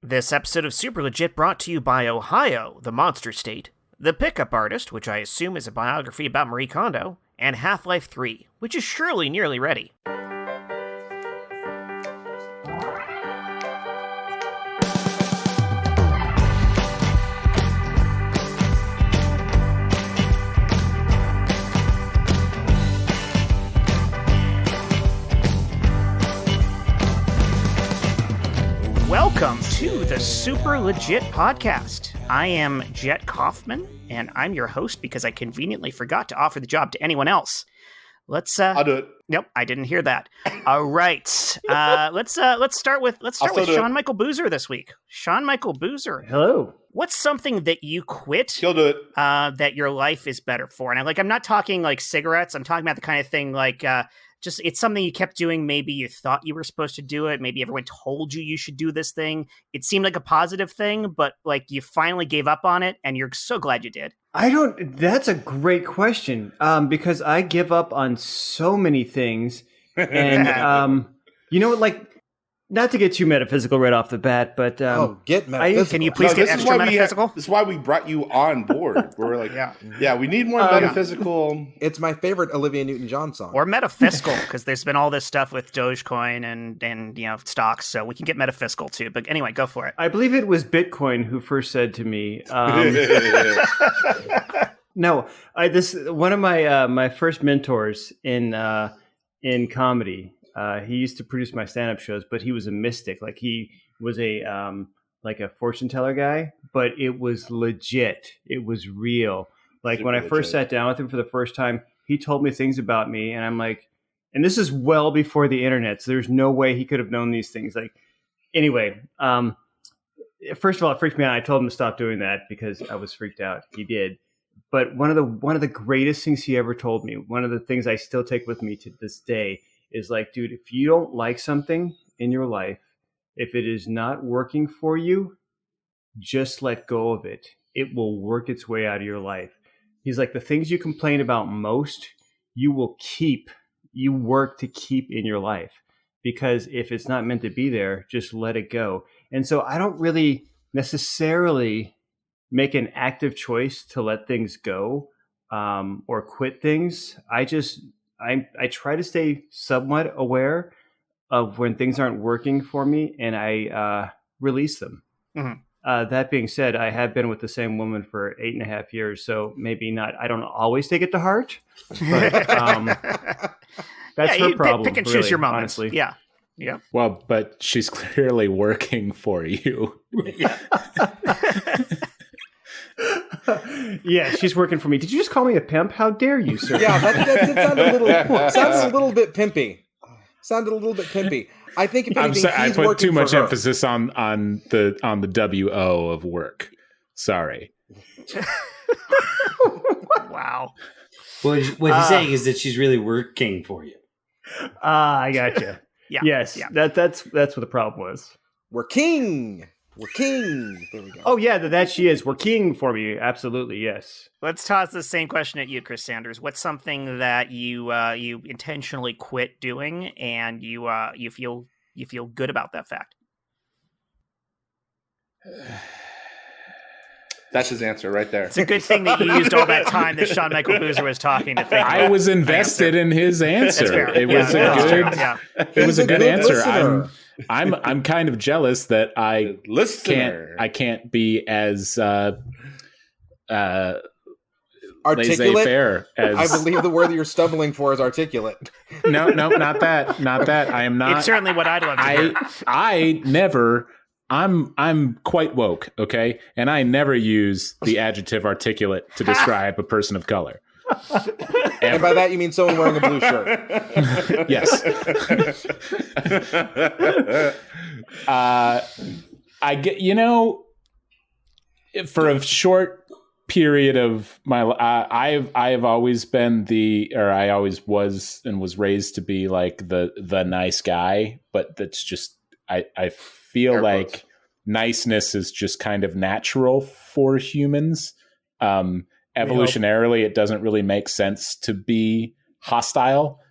This episode of Super Legit brought to you by Ohio, the monster state, The Pickup Artist, which I assume is a biography about Marie Kondo, and Half-Life 3, which is surely nearly ready. Welcome to the Super Legit Podcast. I am Jett Kaufman, and I'm your host because I conveniently forgot to offer the job to anyone else. I'll do it. Nope, I didn't hear that. All right, let's start with Sean Michael Boozer this week. Sean Michael Boozer, hello. What's something that you quit? He'll do it. That your life is better for, and I'm not talking like cigarettes. I'm talking about the kind of thing like. Just it's something you kept doing. Maybe you thought you were supposed to do it. Maybe everyone told you should do this thing. It seemed like a positive thing, but like you finally gave up on it and you're so glad you did. That's a great question. Because I give up on so many things and, not to get too metaphysical right off the bat, but get metaphysical. Can you please get extra metaphysical? This is why we brought you on board. We're like, yeah, we need more metaphysical. It's my favorite Olivia Newton-John song. Or metaphysical, because there's been all this stuff with Dogecoin and stocks, so we can get metaphysical too. But anyway, go for it. I believe it was Bitcoin who first said to me, no, one of my first mentors in comedy. He used to produce my stand-up shows, but he was a mystic. Like he was a fortune teller guy, but it was legit. It was real. Like when I first sat down with him for the first time, he told me things about me, and I'm like, and this is well before the internet, so there's no way he could have known these things. Like, anyway, first of all, it freaked me out. I told him to stop doing that because I was freaked out. He did. But one of the greatest things he ever told me, one of the things I still take with me to this day, is like, dude, if you don't like something in your life, if it is not working for you, just let go of it. It will work its way out of your life. He's like, the things you complain about most, you work to keep in your life. Because if it's not meant to be there, just let it go. And so I don't really necessarily make an active choice to let things go or quit things. I try to stay somewhat aware of when things aren't working for me, and I release them. Mm-hmm. That being said, I have been with the same woman for 8.5 years, so maybe not. I don't always take it to heart, but that's her problem. Pick and choose your moments. Honestly. Yeah. Well, but she's clearly working for you. Yeah, she's working for me. Did you just call me a pimp? How dare you, sir? Yeah, that sounded a little bit pimpy. I think if anything, I put too much emphasis on the WO of work. Sorry. Wow. What he's saying is that she's really working for you. I gotcha. Yeah. Yes. Yeah. That's what the problem was. We're king. There we go. Oh yeah, that she is. We're king for me. Absolutely, yes. Let's toss the same question at you, Chris Sanders. What's something that you intentionally quit doing and you feel good about that fact? That's his answer right there. It's a good thing that you used all that time that Sean Michael Boozer was talking to think. I was invested in his answer. It was It was a good answer. Listener. I'm kind of jealous that I can't be as articulate. As I believe the word that you're stumbling for is articulate. No, not that. I am not. It's certainly what I'd love to hear. I'm quite woke, okay? And I never use the adjective articulate to describe a person of color. And by that you mean someone wearing a blue shirt. Yes. I get, for a short period of my life, I have always been I always was and was raised to be like the nice guy, but that's just I feel like niceness is just kind of natural for humans. Evolutionarily, it doesn't really make sense to be hostile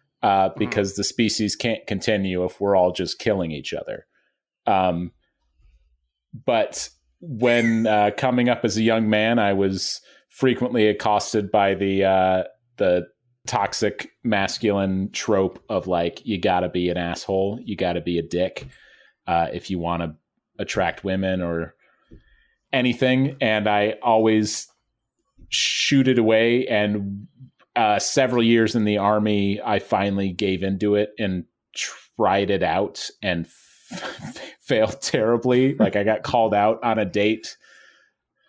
because the species can't continue if we're all just killing each other. but when coming up as a young man, I was frequently accosted by the toxic masculine trope of like, you gotta be an asshole, you gotta be a dick if you want to attract women or anything. And I always shoot it away. And several years in the Army, I finally gave into it and tried it out and failed terribly. Like, I got called out on a date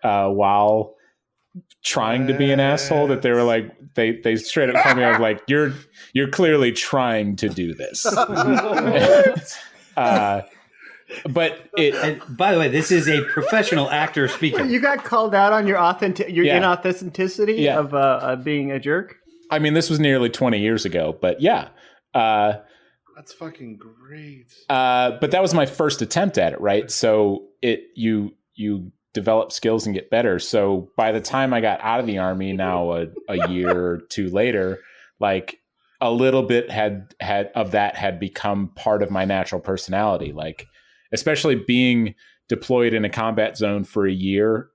while trying to be an asshole, that they were like, they straight up told me, I was like, you're clearly trying to do this. But and by the way, this is a professional actor speaking. You got called out on your inauthenticity of being a jerk? I mean, this was nearly 20 years ago, but yeah. That's fucking great. But that was my first attempt at it, right? So you develop skills and get better. So by the time I got out of the Army, now a year or two later, like a little bit had of that had become part of my natural personality. Like, especially being deployed in a combat zone for a year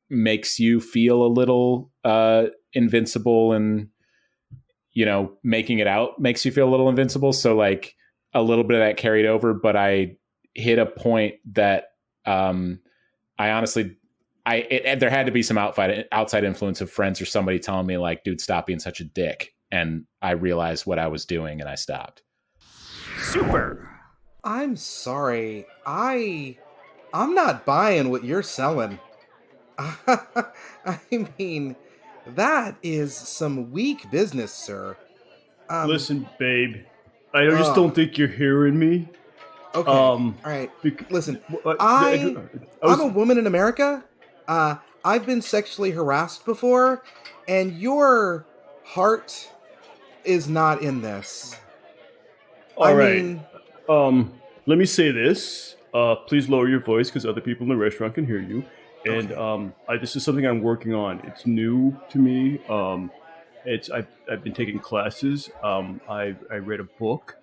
makes you feel a little invincible, and making it out makes you feel a little invincible. So like a little bit of that carried over, but I hit a point that I honestly, there had to be some outside influence of friends or somebody telling me like, dude, stop being such a dick. And I realized what I was doing and I stopped. Super. I'm sorry. I'm not buying what you're selling. I mean, that is some weak business, sir. Listen, babe, I just don't think you're hearing me. Okay. All right. Listen, I'm a woman in America. I've been sexually harassed before, and your heart is not in this. All right. Let me say this. Please lower your voice because other people in the restaurant can hear you. And this is something I'm working on. It's new to me. I've been taking classes. I read a book.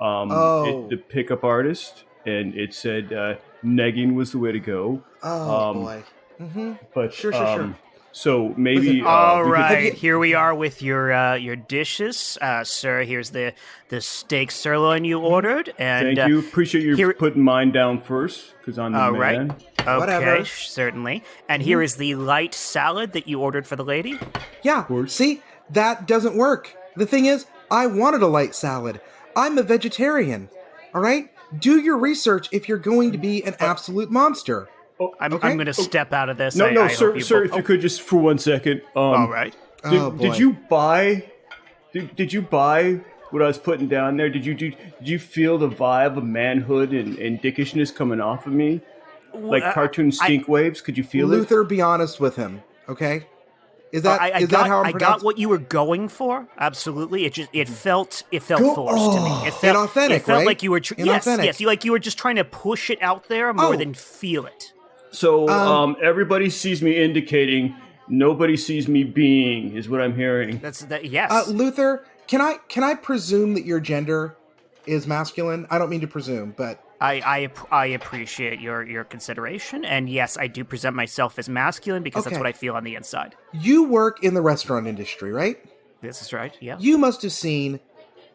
The Pickup Artist, and it said negging was the way to go. Boy. Mm-hmm. But sure. So maybe all right. Here we are with your dishes, sir. Here's the steak sirloin you ordered, and thank you. Appreciate you putting mine down first because I'm the man. Right. Okay, whatever. Certainly. And here is the light salad that you ordered for the lady. Yeah. See, that doesn't work. The thing is, I wanted a light salad. I'm a vegetarian. All right? Do your research if you're going to be an absolute monster. I'm going to step out of this. No, sir, if you could just for 1 second. All right. Did you buy? Did you buy what I was putting down there? Did you feel the vibe of manhood and dickishness coming off of me, like cartoon stink waves? Could you feel it? Luther, be honest with him, okay? Is that how I'm I got what you were going for. Absolutely. It felt forced to me. It felt inauthentic. It felt right? like you were yes. You were just trying to push it out there more than feel it. So everybody sees me indicating, nobody sees me being, is what I'm hearing. Yes. Luther, can I presume that your gender is masculine? I don't mean to presume, but I appreciate your consideration, and yes, I do present myself as masculine because that's what I feel on the inside. You work in the restaurant industry, right? This is right. Yeah. You must have seen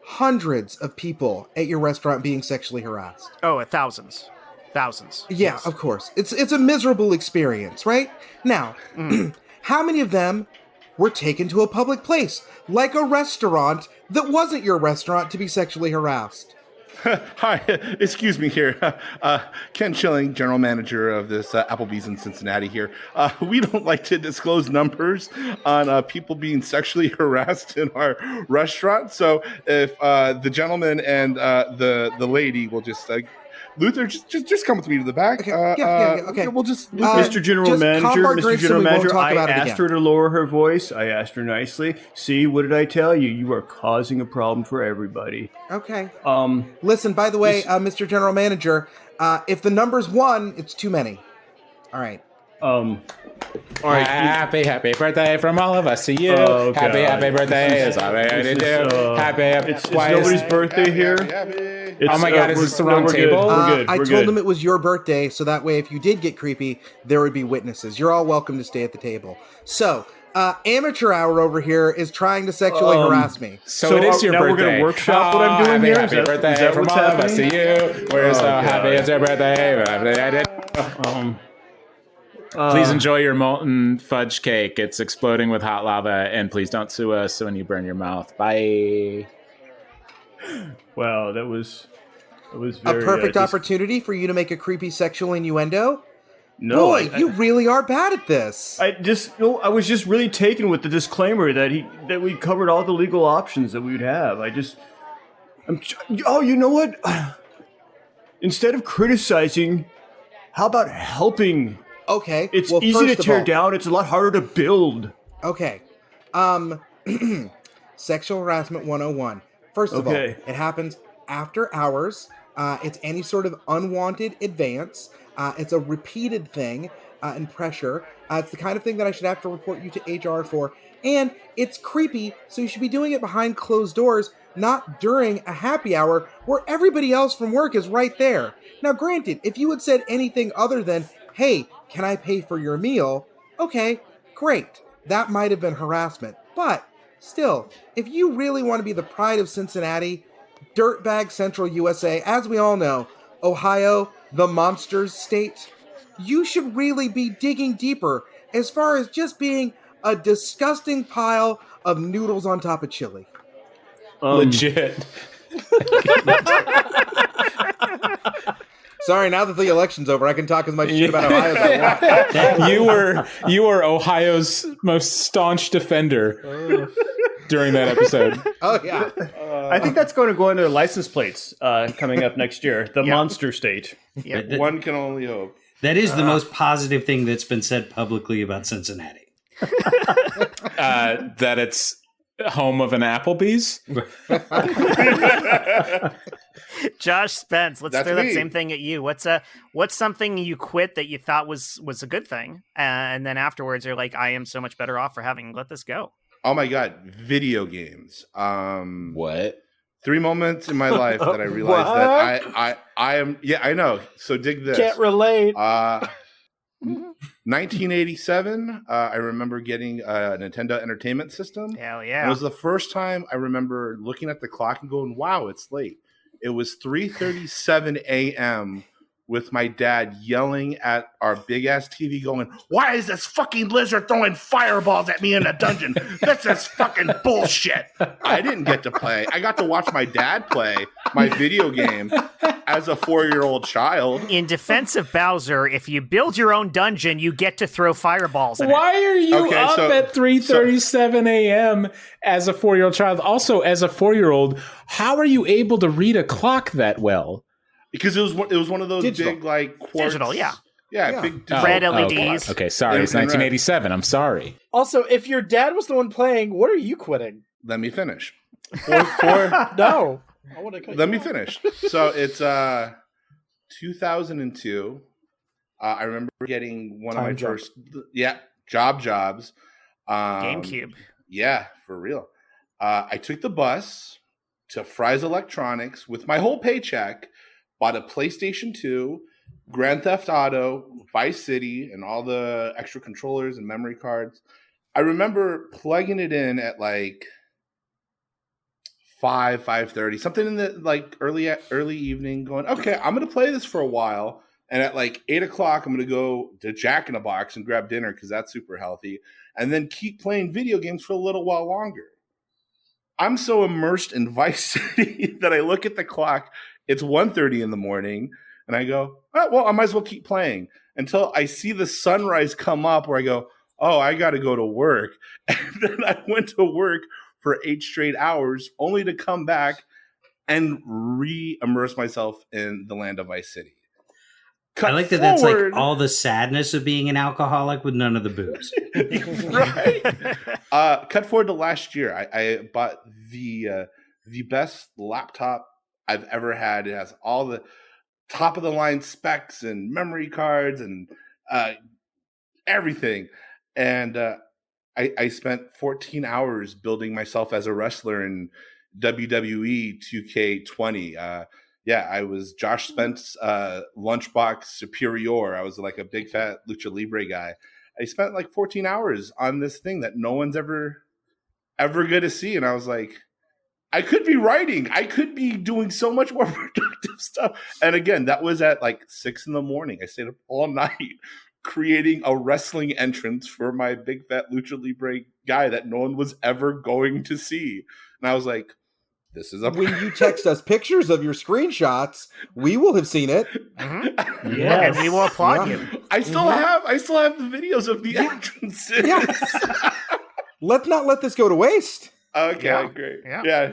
hundreds of people at your restaurant being sexually harassed. Oh, thousands. Yeah, yes. Of course. It's a miserable experience, right? Now, how many of them were taken to a public place, like a restaurant that wasn't your restaurant, to be sexually harassed? Hi, excuse me here. Ken Schilling, general manager of this Applebee's in Cincinnati here. We don't like to disclose numbers on people being sexually harassed in our restaurant. So if the gentleman and the lady will just... Luther, just come with me to the back. Okay. We'll just... Mr. General Manager, I asked her to lower her voice. I asked her nicely. See, what did I tell you? You are causing a problem for everybody. Okay. Listen, by the way, Mr. General Manager, if the number's 1, it's too many. All right. All right. Happy birthday from all of us to you. Oh, happy birthday. It's all to do. It's nobody's birthday here. Oh my God, is this the wrong table? We're good. I told them it was your birthday, so that way if you did get creepy, there would be witnesses. You're all welcome to stay at the table. So, Amateur Hour over here is trying to sexually harass me. So it is your birthday. We're going to workshop what I'm doing here. Happy birthday from all of us to you. We're so happy it's your birthday. Please enjoy your molten fudge cake. It's exploding with hot lava, and please don't sue us when you burn your mouth. Bye. Wow, that was very, a perfect opportunity for you to make a creepy sexual innuendo. No, Boy, you really are bad at this. I was just really taken with the disclaimer that we covered all the legal options that we would have. You know what? Instead of criticizing, how about helping? Okay. It's easy to tear down. It's a lot harder to build. Okay. Sexual harassment 101. First of all, it happens after hours. It's any sort of unwanted advance. It's a repeated thing and pressure. It's the kind of thing that I should have to report you to HR for. And it's creepy, so you should be doing it behind closed doors, not during a happy hour where everybody else from work is right there. Now, granted, if you had said anything other than, hey, can I pay for your meal? Okay, great. That might have been harassment. But still, if you really want to be the pride of Cincinnati, Dirtbag Central USA, as we all know, Ohio, the monsters state, you should really be digging deeper as far as just being a disgusting pile of noodles on top of chili. Legit. Sorry, now that the election's over, I can talk as much shit about Ohio as I want. You were Ohio's most staunch defender during that episode. Oh, yeah. I think that's going to go into license plates coming up next year. The monster state. Yeah, one can only hope. That is the most positive thing that's been said publicly about Cincinnati. That it's home of an Applebee's. Josh Spence, let's throw that same thing at you. What's something you quit that you thought was a good thing, and then afterwards you're like, I am so much better off for having let this go. Oh my God, video games. What? 3 moments in my life that I realized that I am. Yeah, I know. So dig this. Can't relate. 1987. I remember getting a Nintendo Entertainment System. Hell yeah! It was the first time I remember looking at the clock and going, "Wow, it's late." It was 3:37 a.m. with my dad yelling at our big ass TV, going, "Why is this fucking lizard throwing fireballs at me in the dungeon? This is fucking bullshit." I didn't get to play. I got to watch my dad play my video game as a 4-year-old child. In defense of Bowser, if you build your own dungeon, you get to throw fireballs in Why are you up at 3:37 a.m. as a 4-year-old child? Also, as a 4-year-old, how are you able to read a clock that well? Because it was one of those digital. big like quartz. Digital, yeah. Big red LEDs. Okay, sorry, it's 1987. I'm sorry. Also, if your dad was the one playing, what are you quitting? Let me finish. No. Let me finish. So it's 2002. I remember getting one of my first jobs. GameCube. Yeah, for real. I took the bus to Fry's Electronics with my whole paycheck, bought a PlayStation 2, Grand Theft Auto, Vice City, and all the extra controllers and memory cards. I remember plugging it in at like 5:30, something in the like early evening, going, okay, I'm going to play this for a while. And at like 8 o'clock, I'm going to go to Jack in the Box and grab dinner because that's super healthy. And then keep playing video games for a little while longer. I'm so immersed in Vice City that I look at the clock. It's 1:30 in the morning. And I go, oh, well, I might as well keep playing until I see the sunrise come up where I go, oh, I got to go to work. And then I went to work for 8 straight hours only to come back and re-immerse myself in the land of Vice City. I like that that's like all the sadness of being an alcoholic with none of the booze. Right. Cut forward to last year. I bought the best laptop I've ever had. It has all the top of the line specs and memory cards and everything. And I spent 14 hours building myself as a wrestler in WWE 2K20. Yeah, I was Josh Spence lunchbox superior. I was like a big fat lucha libre guy. I spent like 14 hours on this thing that no one's ever going to see. And I was like, I could be writing. I could be doing so much more productive stuff. And again, that was at like 6 a.m. I stayed up all night creating a wrestling entrance for my big fat lucha libre guy that no one was ever going to see. And I was like, this is when you text us pictures of your screenshots, we will have seen it. Mm-hmm. Yeah, and we will applaud you. I still have the videos of the entrances. Yeah. Let's not let this go to waste. Okay, great. Yeah.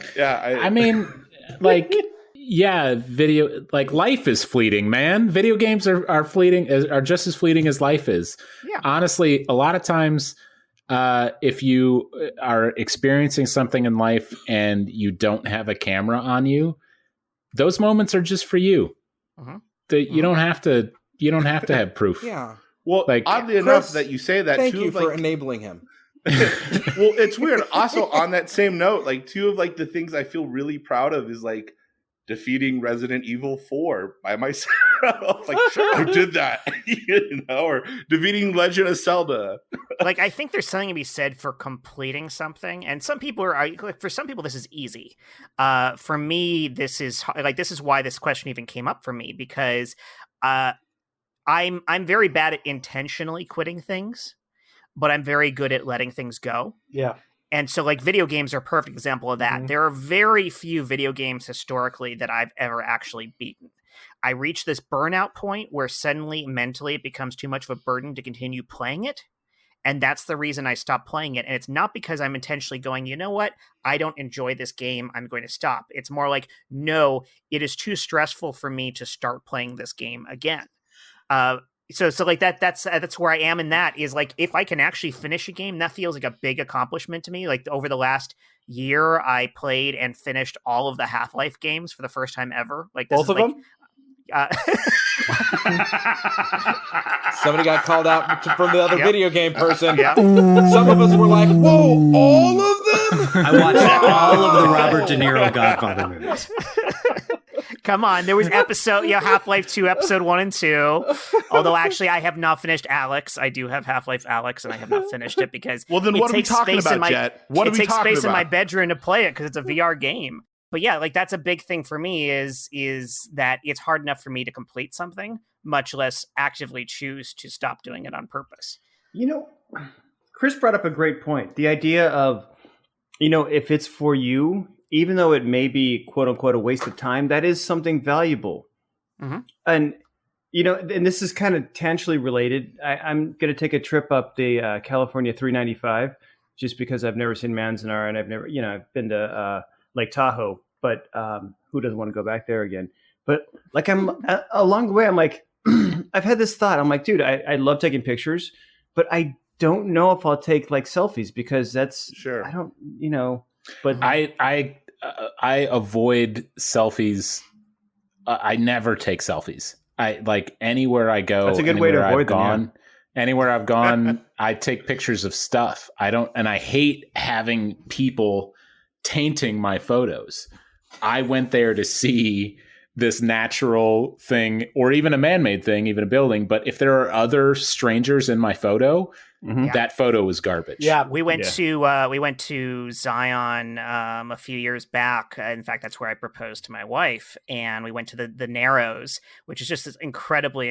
I mean, like, yeah, video, like, life is fleeting, man. Video games are fleeting, are just as fleeting as life is. Yeah. Honestly, a lot of times, if you are experiencing something in life and you don't have a camera on you, those moments are just for you. You don't have to have proof. Yeah. Well, like, oddly enough that you say that. Thank you for enabling him. Well, it's weird. Also, on that same note, like, two of like the things I feel really proud of is like defeating Resident Evil 4 by myself. Like, sure, I did that. Or defeating Legend of Zelda. Like, I think there's something to be said for completing something, and some people are like, for some people this is easy. For me, this is why this question even came up for me, because I'm very bad at intentionally quitting things, but I'm very good at letting things go. Yeah. And so, like, video games are a perfect example of that. There are very few video games historically that I've ever actually beaten. I reach this burnout point where suddenly mentally it becomes too much of a burden to continue playing it. And that's the reason I stopped playing it. And it's not because I'm intentionally going, you know what? I don't enjoy this game. I'm going to stop. It's more like, no, it is too stressful for me to start playing this game again. So like that's where I am in that, is like, if I can actually finish a game, that feels like a big accomplishment to me. Like, over the last year, I played and finished all of the Half-Life games for the first time ever. Like, both of them? Somebody got called out from the other video game person. Yep. Some of us were like, whoa, all of them? I watched all of the Robert De Niro Godfather movies. Come on, there was Half-Life 2, episode 1 and 2. Although, actually, I have not finished Alex. I do have Half-Life Alex, and I have not finished it because well, then what are we talking about, Jett? It takes space in my bedroom to play it because it's a VR game. But yeah, like, that's a big thing for me is that it's hard enough for me to complete something, much less actively choose to stop doing it on purpose. You know, Chris brought up a great point. The idea of, if it's for you, even though it may be quote unquote a waste of time, that is something valuable. Mm-hmm. And, and this is kind of tangentially related. I'm going to take a trip up the California 395 just because I've never seen Manzanar, and I've been to Lake Tahoe, but who doesn't want to go back there again? But like, I'm along the way, I'm like, I've had this thought. I'm like, dude, I love taking pictures, but I don't know if I'll take like selfies because that's sure. I don't, but I avoid selfies. I never take selfies. I like anywhere I go. That's a good way to avoid them. Anywhere I've gone, I take pictures of stuff. And I hate having people tainting my photos. I went there to see this natural thing, or even a man-made thing, even a building. But if there are other strangers in my photo, that photo was garbage. Yeah, we went to Zion a few years back. In fact, that's where I proposed to my wife, and we went to the Narrows, which is just this incredibly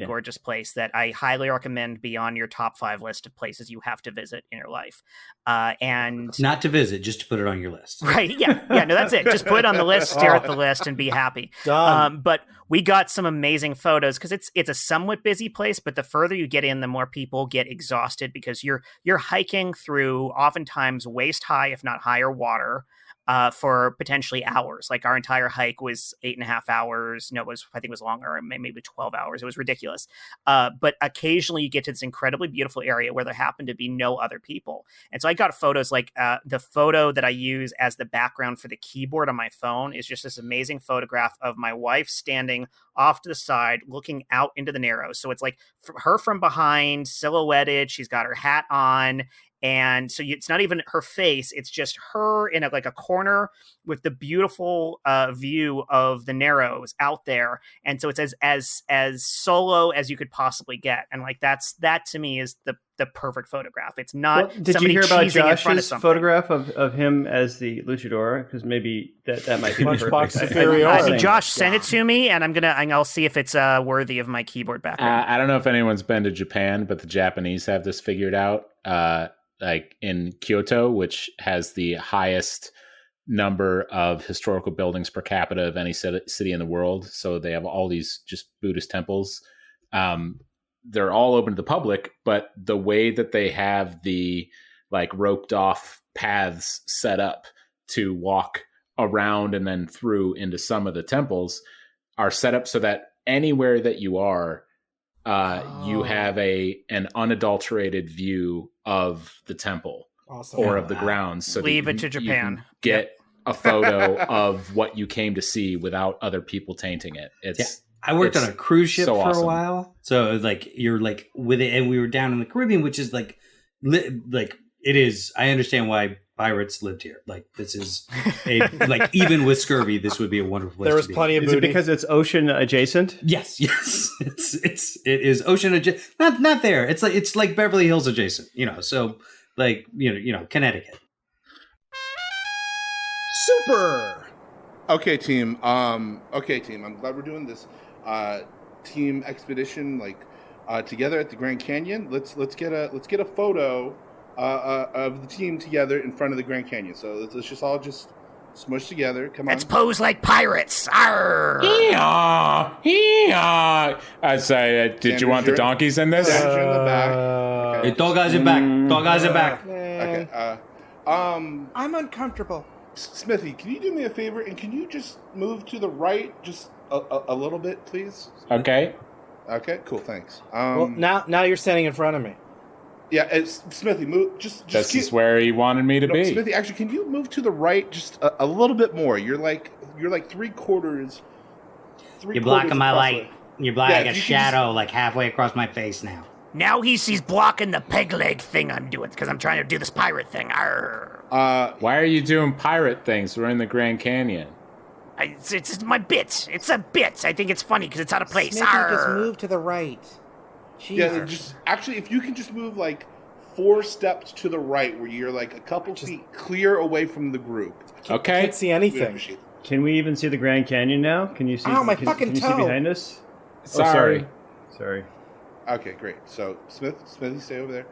gorgeous place that I highly recommend be on your top 5 list of places you have to visit in your life. And not to visit, just to put it on your list. Right? Yeah. No, that's it. Just put it on the list, stare at the list, and be happy. But we got some amazing photos because it's a somewhat busy place, but the further you get in, the more people get exhausted because you're hiking through oftentimes waist high, if not higher, water. for potentially hours. Like our entire hike was 8.5 hours. No, I think it was longer, maybe 12 hours. It was ridiculous. But occasionally you get to this incredibly beautiful area where there happen to be no other people. And so I got photos like the photo that I use as the background for the keyboard on my phone is just this amazing photograph of my wife standing off to the side, looking out into the Narrows. So it's like her from behind, silhouetted. She's got her hat on. And so it's not even her face. It's just her in a corner with the beautiful view of the Narrows out there. And so it's as solo as you could possibly get. And like that to me is the perfect photograph. It's not. Well, did you hear about Josh's photograph of him as the luchador? Because maybe that might be perfect. Josh sent it to me, and I'll see if it's worthy of my keyboard background. I don't know if anyone's been to Japan, but the Japanese have this figured out. Like in Kyoto, which has the highest number of historical buildings per capita of any city in the world. So they have all these just Buddhist temples. They're all open to the public, but the way that they have the like roped off paths set up to walk around and then through into some of the temples are set up so that anywhere that you are, you have an unadulterated view of the temple or of the grounds. So leave it to Japan. You can get a photo of what you came to see without other people tainting it. I worked on a cruise ship for a while. So like you're like with it, and we were down in the Caribbean, which is like it is. I understand why pirates lived here. Like this is like even with scurvy, this would be a wonderful place. There was plenty of booty. Is it because it's ocean adjacent? Yes. It is ocean adjacent. Not there. It's like Beverly Hills adjacent. So like Connecticut. Super. Okay, team. I'm glad we're doing this team expedition together at the Grand Canyon. Let's get a photo of the team together in front of the Grand Canyon. So let's just all smush together. Come on. Let's pose like pirates. Arr! I say, did you want the donkeys in this? Sandra in the back. Okay. Hey, dog guys are back. Dog guys are back. Okay. I'm uncomfortable. Smithy, can you do me a favor and can you just move to the right just a little bit, please? Okay. Okay, cool, thanks. Well, now you're standing in front of me. Yeah, it's Smithy, move just this is where he wanted me to be. Smithy, actually, can you move to the right just a little bit more? You're like 3/4. You're blocking my light. You're blocking a shadow like halfway across my face now. Now he's blocking the peg leg thing I'm doing because I'm trying to do this pirate thing. Arr. Why are you doing pirate things? We're in the Grand Canyon. It's my bit. It's a bit. I think it's funny because it's out of place. Smithy, just move to the right. Yeah, Jesus. actually, if you can just move 4 steps to the right, where you're a couple feet clear away from the group. Okay. Can't see anything. Can we even see the Grand Canyon now? Can you see? Ow, my can fucking you toe. see behind us? Sorry. Sorry. Okay, great. So Smithy, stay over there.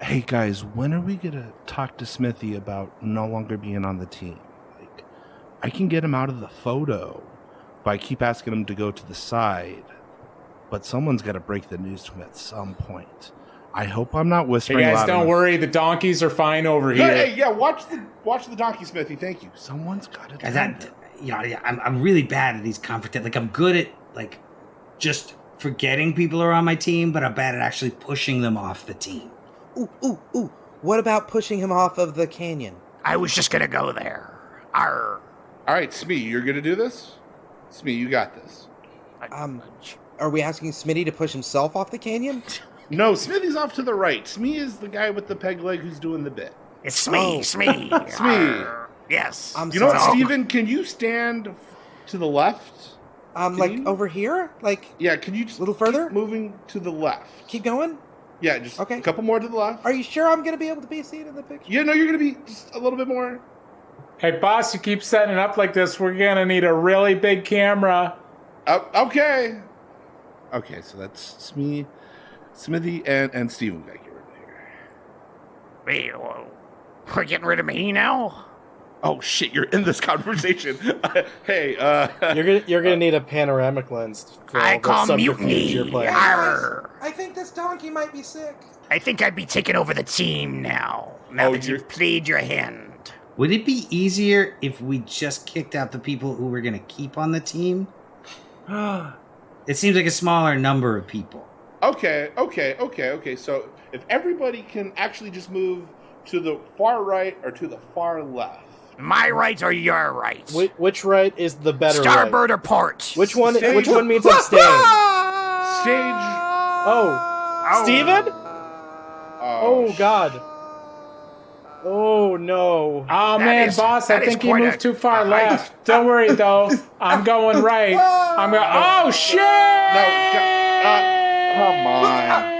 Hey guys, when are we gonna talk to Smithy about no longer being on the team? I can get him out of the photo, but I keep asking him to go to the side. But someone's got to break the news to him at some point. I hope I'm not whispering. Hey guys, don't worry. The donkeys are fine over here. Hey, yeah, watch the donkey, Smithy. Thank you. Someone's got to. Guys, I'm really bad at these confrontations. I'm good at just forgetting people are on my team, but I'm bad at actually pushing them off the team. Ooh. What about pushing him off of the canyon? I was just gonna go there. Arr. All right, Smee, you're gonna do this. Smee, you got this. Are we asking Smitty to push himself off the canyon? No, Smithy's off to the right. Smee is the guy with the peg leg who's doing the bit. It's Smee. Smee. Yes. You know what, Steven? Can you stand to the left? Over here? Yeah, can you just a little further? Keep moving to the left. Keep going? Yeah, just a couple more to the left. Are you sure I'm going to be able to be seen in the picture? Yeah, no, you're going to be just a little bit more. Hey, boss, you keep setting it up like this. We're going to need a really big camera. Okay. Okay, so that's Smithy, and Steven back here. Wait, we're getting rid of me now? Oh shit! You're in this conversation. Hey, you're gonna need a panoramic lens. For I call mutiny. I think this donkey might be sick. I think I'd be taking over the team now. Now that you've played your hand. Would it be easier if we just kicked out the people who we're going to keep on the team? It seems like a smaller number of people. Okay. So if everybody can actually just move to the far right or to the far left. My right or your right? Which right is the better Starboard right? or port? Which one? Stage. Which one means I'm staying? Stage. Oh, Steven? Oh God. Oh no. Oh man, boss, I think he moved too far left. Don't worry though. I'm going right. I'm going. Oh shit! Come on.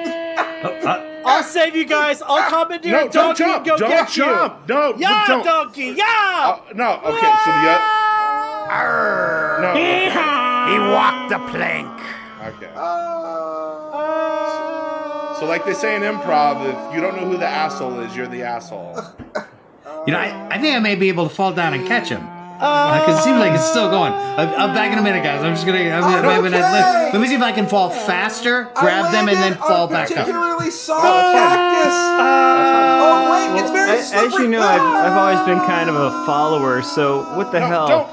I'll save you guys. I'll commandeer No, a donkey and go get you. No, Yeah, don't. donkey. Yeah. No. Okay, so the no. He walked the plank. Okay. So like they say in improv, if you don't know who the asshole is, you're the asshole. I think I may be able to fall down and catch him. Because it seems like it's still going. I'm back in a minute, guys. Let me see if I can fall faster, grab them, and then fall back up. Particularly soft cactus. Oh wait, it's very slippery. As you know, I've always been kind of a follower. So what the hell? Don't.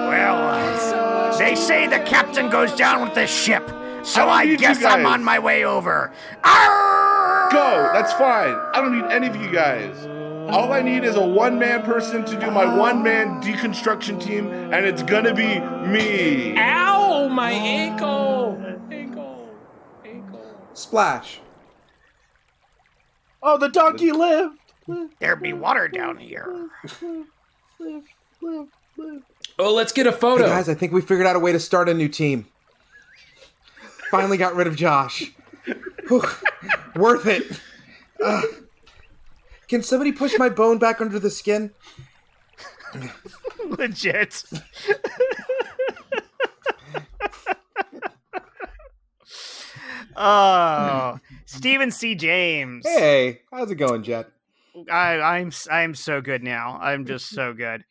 Well, they say the captain goes down with the ship, so I guess I'm on my way over. Go. That's fine. I don't need any of you guys. All I need is a one-man person to do my one-man deconstruction team, and it's gonna be me. Ow, my ankle. Splash. Oh, the donkey lived. There be water down here. Oh, let's get a photo. Hey guys, I think we figured out a way to start a new team. Finally got rid of Josh. Whew. Worth it. Can somebody push my bone back under the skin? Legit. Oh, Stephen C. James. Hey, how's it going, Jett? I'm so good now. I'm just so good.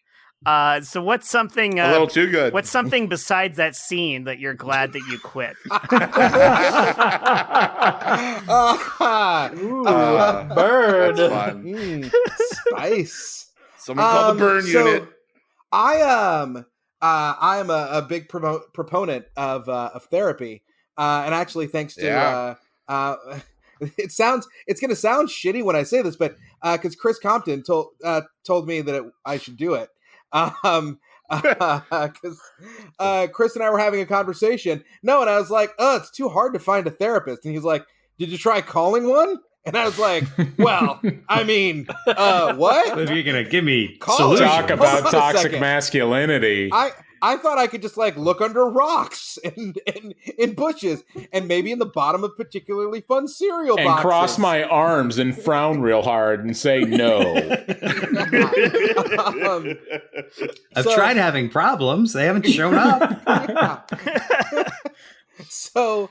So what's something A little too good. What's something besides that scene that you're glad that you quit? Bird. That's fun. Spice. Someone call the burn unit. I am a big proponent of therapy, and actually, thanks to it's gonna sound shitty when I say this, but because Chris Compton told me that I should do it. Because Chris and I were having a conversation. No, and I was like, "Oh, it's too hard to find a therapist." And he's like, "Did you try calling one?" And I was like, "Well, I mean, what? If you're gonna give me Talk about toxic masculinity. I thought I could just like look under rocks and in bushes and maybe in the bottom of particularly fun cereal and boxes. Cross my arms and frown real hard and say no. I've tried having problems. They haven't shown up. So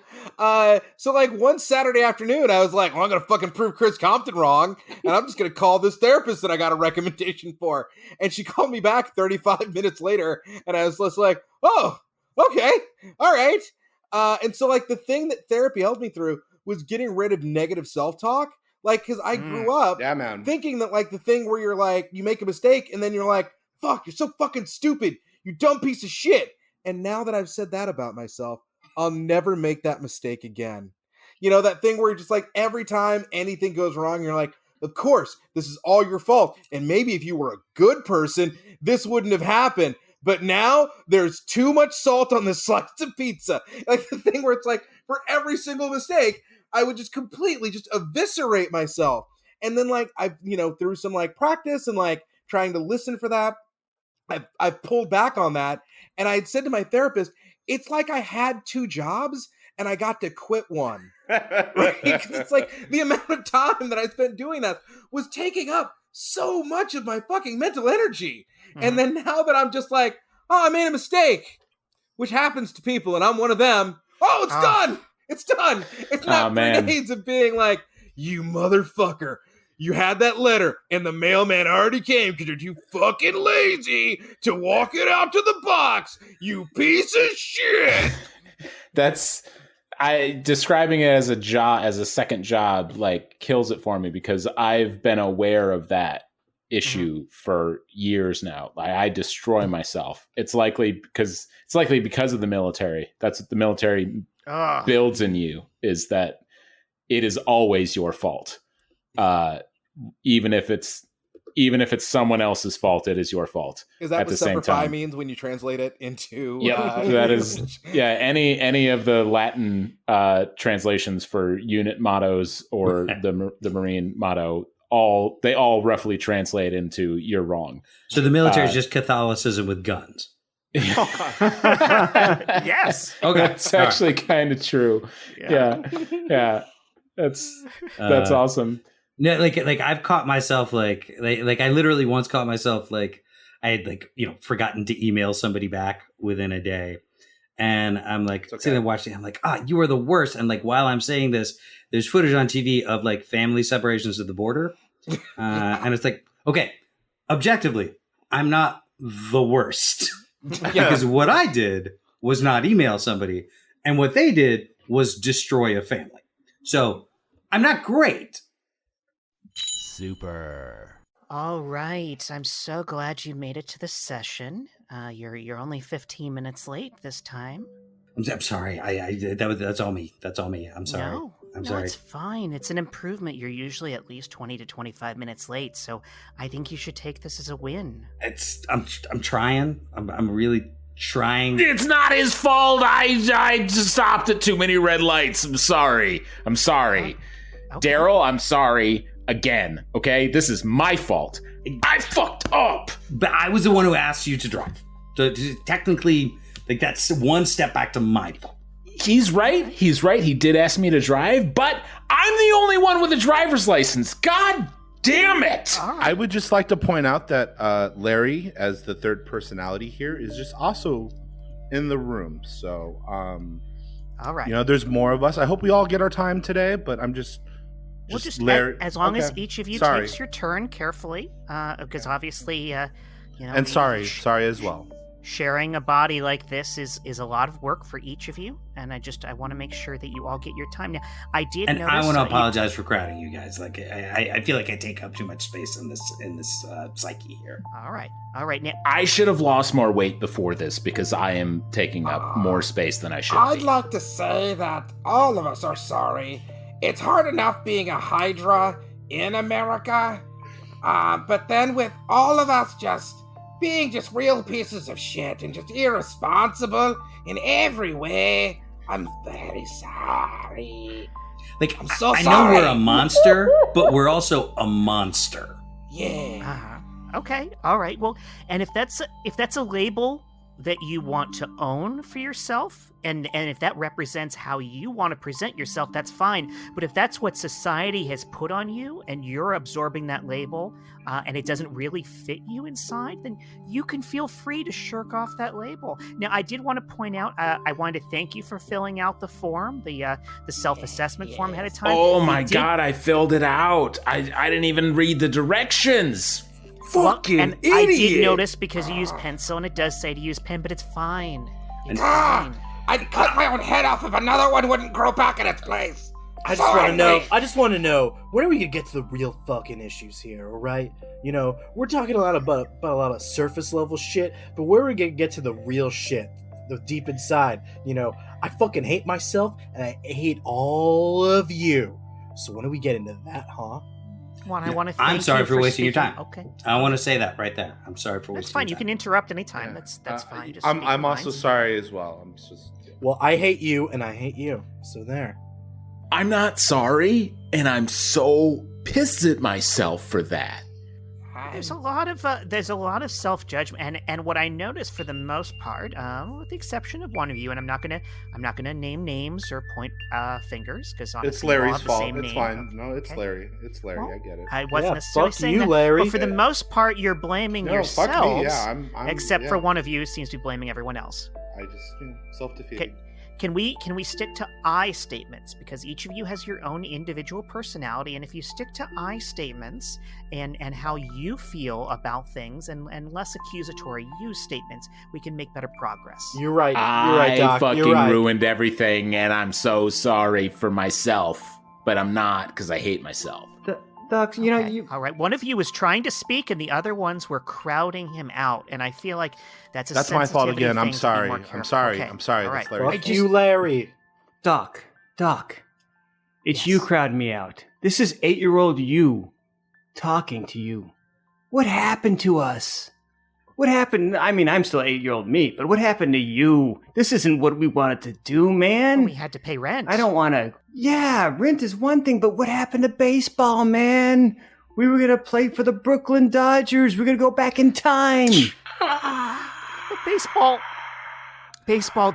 like one Saturday afternoon, I was like, well, I'm going to fucking prove Chris Compton wrong. And I'm just going to call this therapist that I got a recommendation for. And she called me back 35 minutes later. And I was just like, oh, okay. All right. And so like the thing that therapy helped me through was getting rid of negative self-talk. Like, cause I grew up thinking that like the thing where you're like, you make a mistake and then you're like, fuck, you're so fucking stupid. You dumb piece of shit. And now that I've said that about myself, I'll never make that mistake again. You know, that thing where you're just like, every time anything goes wrong, you're like, of course, this is all your fault. And maybe if you were a good person, this wouldn't have happened. But now there's too much salt on this slice of pizza. Like the thing where it's like, for every single mistake, I would just completely just eviscerate myself. And then like, through some like practice and like trying to listen for that, I've pulled back on that. And I had said to my therapist, it's like I had two jobs and I got to quit one. Right? It's like the amount of time that I spent doing that was taking up so much of my fucking mental energy. Mm-hmm. And then now that I'm just like, oh, I made a mistake, which happens to people and I'm one of them. Oh, it's done. It's done. It's not 3 days of being like, you motherfucker. You had that letter, and the mailman already came because you're too fucking lazy to walk it out to the box, you piece of shit. I describing it as a job, as a second job, like kills it for me because I've been aware of that issue for years now. I destroy myself. It's likely because of the military. That's what the military builds in you, is that it is always your fault. Even if it's someone else's fault, it is your fault. Is that at what the same Semper Fi time means when you translate it into? Yeah, that is. Yeah, any of the Latin translations for unit mottos or the Marine motto, they all roughly translate into "you're wrong." So the military is just Catholicism with guns. Yes. Okay, that's actually kind of true. Yeah. That's awesome. No, like I've caught myself like I literally once caught myself like I had forgotten to email somebody back within a day, and I'm like sitting there watching. I'm like, you are the worst. And like while I'm saying this, there's footage on TV of like family separations at the border, and it's like, okay, objectively, I'm not the worst because what I did was not email somebody, and what they did was destroy a family. So I'm not great. Super. All right. I'm so glad you made it to the session. You're only 15 minutes late this time. I'm sorry. That's all me. That's all me. I'm sorry. I'm sorry. It's fine. It's an improvement. You're usually at least 20 to 25 minutes late, so I think you should take this as a win. I'm trying. I'm really trying. It's not his fault. I just stopped at too many red lights. I'm sorry. Okay. Daryl, I'm sorry. Again, okay? This is my fault. I fucked up. But I was the one who asked you to drive. So technically, like that's one step back to my fault. He's right. He did ask me to drive, but I'm the only one with a driver's license. God damn it. I would just like to point out that Larry, as the third personality here, is just also in the room. So, all right. There's more of us. I hope we all get our time today, but I'm just... as long as each of you takes your turn carefully, because obviously, And sorry as well. Sharing a body like this is a lot of work for each of you, and I want to make sure that you all get your time. Now, I did notice... I want to apologize for crowding you guys. Like, I feel like I take up too much space in this psyche here. All right. Now, I should have lost more weight before this because I am taking up more space than I should I'd be. like to say that all of us are sorry. It's hard enough being a Hydra in America, but then with all of us being just real pieces of shit and just irresponsible in every way, I'm very sorry. Like, I'm so I sorry. know we're a monster, but we're also a monster. Yeah. Okay. All right. Well, and if that's a label that you want to own for yourself, and if that represents how you want to present yourself, that's fine. But if that's what society has put on you and you're absorbing that label, and it doesn't really fit you inside, then you can feel free to shirk off that label. Now, I did want to point out, I wanted to thank you for filling out the form, the self-assessment form ahead of time. Oh my God, I filled it out. I didn't even read the directions. Fucking and idiot. I did notice because you use pencil, and it does say to use pen, but it's fine. It's fine. I'd cut my own head off if another one wouldn't grow back in its place. I just want to know, when are we gonna get to the real fucking issues here, all right? We're talking a lot about a lot of surface level shit, but where are we gonna get to the real shit, the deep inside? I fucking hate myself, and I hate all of you. So when do we get into that, huh? I want to thank I'm sorry you for wasting your time. Okay. I want to say that right there. I'm sorry for wasting your time. That's fine. You can interrupt anytime. That's fine. Just I'm also sorry as well. Well, I hate you, and I hate you. So there. I'm not sorry, and I'm so pissed at myself for that. There's a lot of self-judgment, and what I noticed for the most part, with the exception of one of you, and I'm not gonna name names or point fingers because it's Larry's fault. It's fine. No, it's okay. Larry. It's Larry. Well, I get it. I wasn't necessarily saying that, Larry. But for the most part, you're blaming yourselves. Fuck me. Yeah, I'm except for one of you seems to be blaming everyone else. I just self-defeating. Can we stick to I statements? Because each of you has your own individual personality, and if you stick to I statements and how you feel about things and less accusatory you statements, we can make better progress. You're right. You're right, Doc. I fucking You're right. ruined everything, and I'm so sorry for myself, but I'm not because I hate myself. Doc, you know, you... All right, one of you was trying to speak, and the other ones were crowding him out, and I feel like that's my fault again. I'm thing to be sorry. more I'm careful. sorry. Okay. I'm sorry. All That's right. Larry. Fuck you, Larry. Doc, it's Yes. you crowding me out. This is 8-year-old you talking to you. What happened to us? What happened? I mean, I'm still 8-year-old me, but what happened to you? This isn't what we wanted to do, man. Well, we had to pay rent. I don't want to. Yeah, rent is one thing, but what happened to baseball, man? We were going to play for the Brooklyn Dodgers. We're going to go back in time. But baseball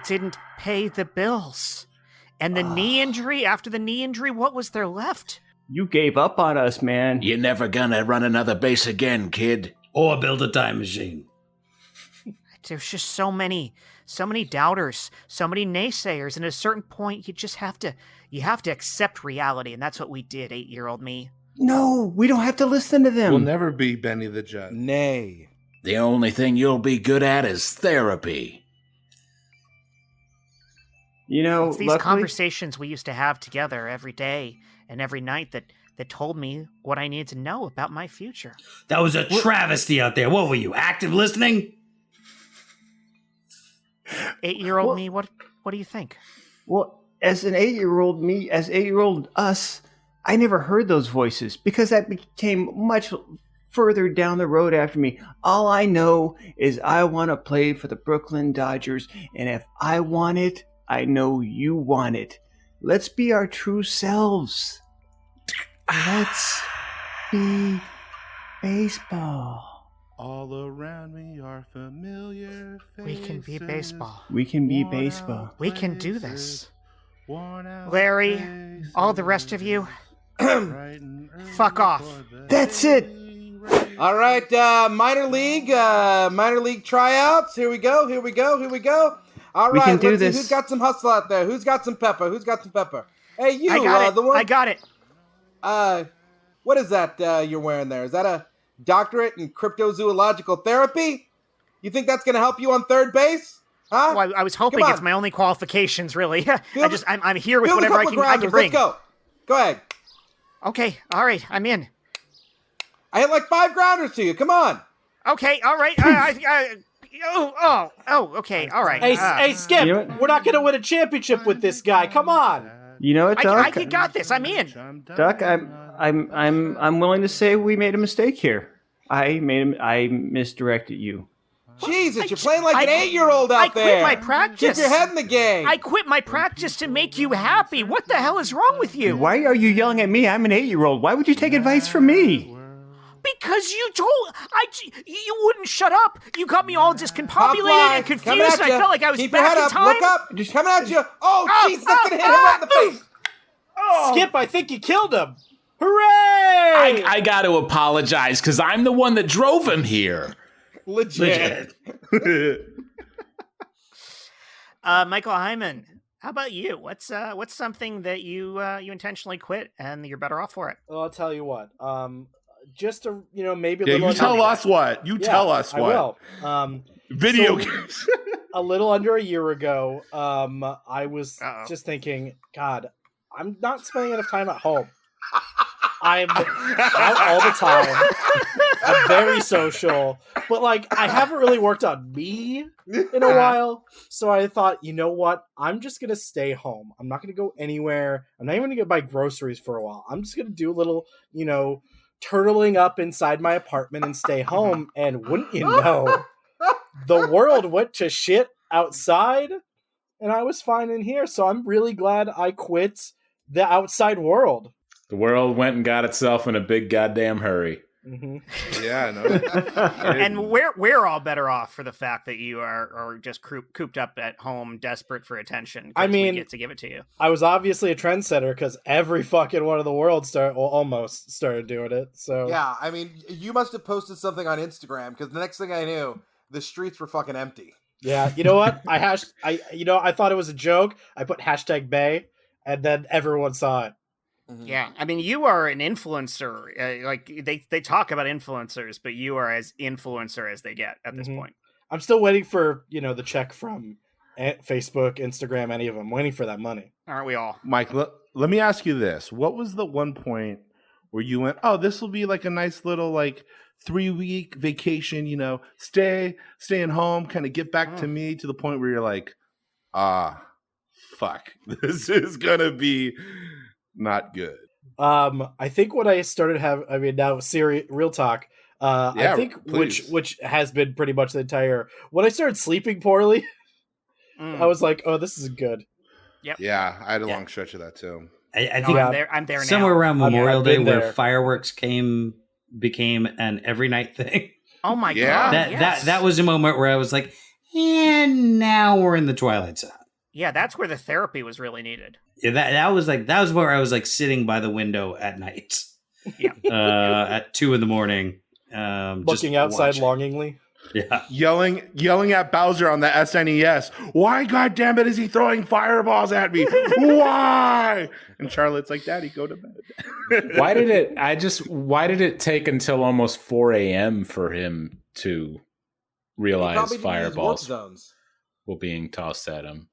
didn't pay the bills. And the knee injury, after the knee injury, what was there left? You gave up on us, man. You're never gonna run another base again, kid. Or build a time machine. There's just so many doubters, so many naysayers, and at a certain point, you have to accept reality, and that's what we did, 8-year-old me. No, we don't have to listen to them. We'll never be Benny the Jet. Nay. The only thing you'll be good at is therapy. You know, It's these luckily, conversations we used to have together every day and every night that told me what I needed to know about my future. That was a travesty out there. What were you, active listening? 8-year-old me, what do you think? Well, as an 8-year-old me, as 8-year-old us, I never heard those voices because that became much further down the road after me. All I know is I want to play for the Brooklyn Dodgers, and if I want it, I know you want it. Let's be our true selves. Let's be baseball. All around me are familiar faces. We can be baseball. We can be baseball. We can do this. Larry, all the rest of you, fuck off. That's it. All right, minor league tryouts. Here we go. All right, We can do let's see this. who's got some hustle out there. Who's got some pepper? Hey, you, I got it. the one. I got it. What is that you're wearing there? Is that a doctorate in cryptozoological therapy? You think that's going to help you on third base? Huh? Well, I was hoping it's my only qualifications, really. I'm here with Field a whatever couple I can bring. Let's go. Go ahead. Okay, all right, I'm in. I hit like 5 grounders to you. Come on. Okay, all right. Okay, all right. Hey, Skip, You know what? we're not going to win a championship with this guy. Come on. You know what, Doc? I got this. I'm in. Doc, I'm willing to say we made a mistake here. I misdirected you. Jesus, you're playing like an 8-year-old out there. I quit my practice. Keep your head in the game. I quit my practice to make you happy. What the hell is wrong with you? Why are you yelling at me? I'm an 8-year-old. Why would you take advice from me? Because you wouldn't shut up. You got me all discombobulated and confused, and I felt like I was Keep your back head in up. time. Look up. Just coming at you. Oh, Jesus, that's going to hit him right in the face. Skip, I think you killed him. Hooray! I got to apologize because I'm the one that drove him here. Legit. Michael Heiman, how about you? What's something that you intentionally quit and you're better off for it? Well, I'll tell you what. Just to maybe a Yeah, little. you tell us what. Tell us what. I will. Video games. A little under a year ago, I was just thinking, God, I'm not spending enough time at home. I'm out all the time. I'm very social, but I haven't really worked on me in a while. So I thought, you know what? I'm just gonna stay home. I'm not gonna go anywhere. I'm not even gonna buy groceries for a while. I'm just gonna do a little, turtling up inside my apartment and stay home. And wouldn't you know, the world went to shit outside, and I was fine in here. So I'm really glad I quit the outside world. The world went and got itself in a big goddamn hurry. Mm-hmm. Yeah, no. And we're all better off for the fact that you are just cooped up at home, desperate for attention. I mean, we get to give it to you. I was obviously a trendsetter because every fucking one of the world almost started doing it. So Yeah, I mean, you must have posted something on Instagram because the next thing I knew, the streets were fucking empty. Yeah, you know what? I thought it was a joke. I put hashtag Bay, and then everyone saw it. Yeah, I mean, you are an influencer. Like they talk about influencers, but you are as influencer as they get at this point. I'm still waiting for the check from Facebook, Instagram, any of them. I'm waiting for that money. Aren't we all? Mike, let me ask you this: what was the one point where you went, "Oh, this will be like a nice little 3-week vacation, staying home, kind of get back to me," to the point where you're like, fuck, this is gonna be not good? I think when I started now real talk. I think which has been pretty much the entire. When I started sleeping poorly, I was like, "Oh, this isn't good." Yep. Yeah, I had a long stretch of that too. I think I'm there somewhere now. around Memorial Day, where there. fireworks became an every night thing. Oh my god! That was a moment where I was like, and now we're in the twilight zone. Yeah, that's where the therapy was really needed. Yeah, that was where I was sitting by the window at night. Yeah, at 2 a.m, looking outside watching. longingly. Yeah, yelling at Bowser on the SNES. Why, goddamn it, is he throwing fireballs at me? Why? And Charlotte's like, "Daddy, go to bed." Why did it take until almost 4 a.m. for him to realize fireballs were being tossed at him?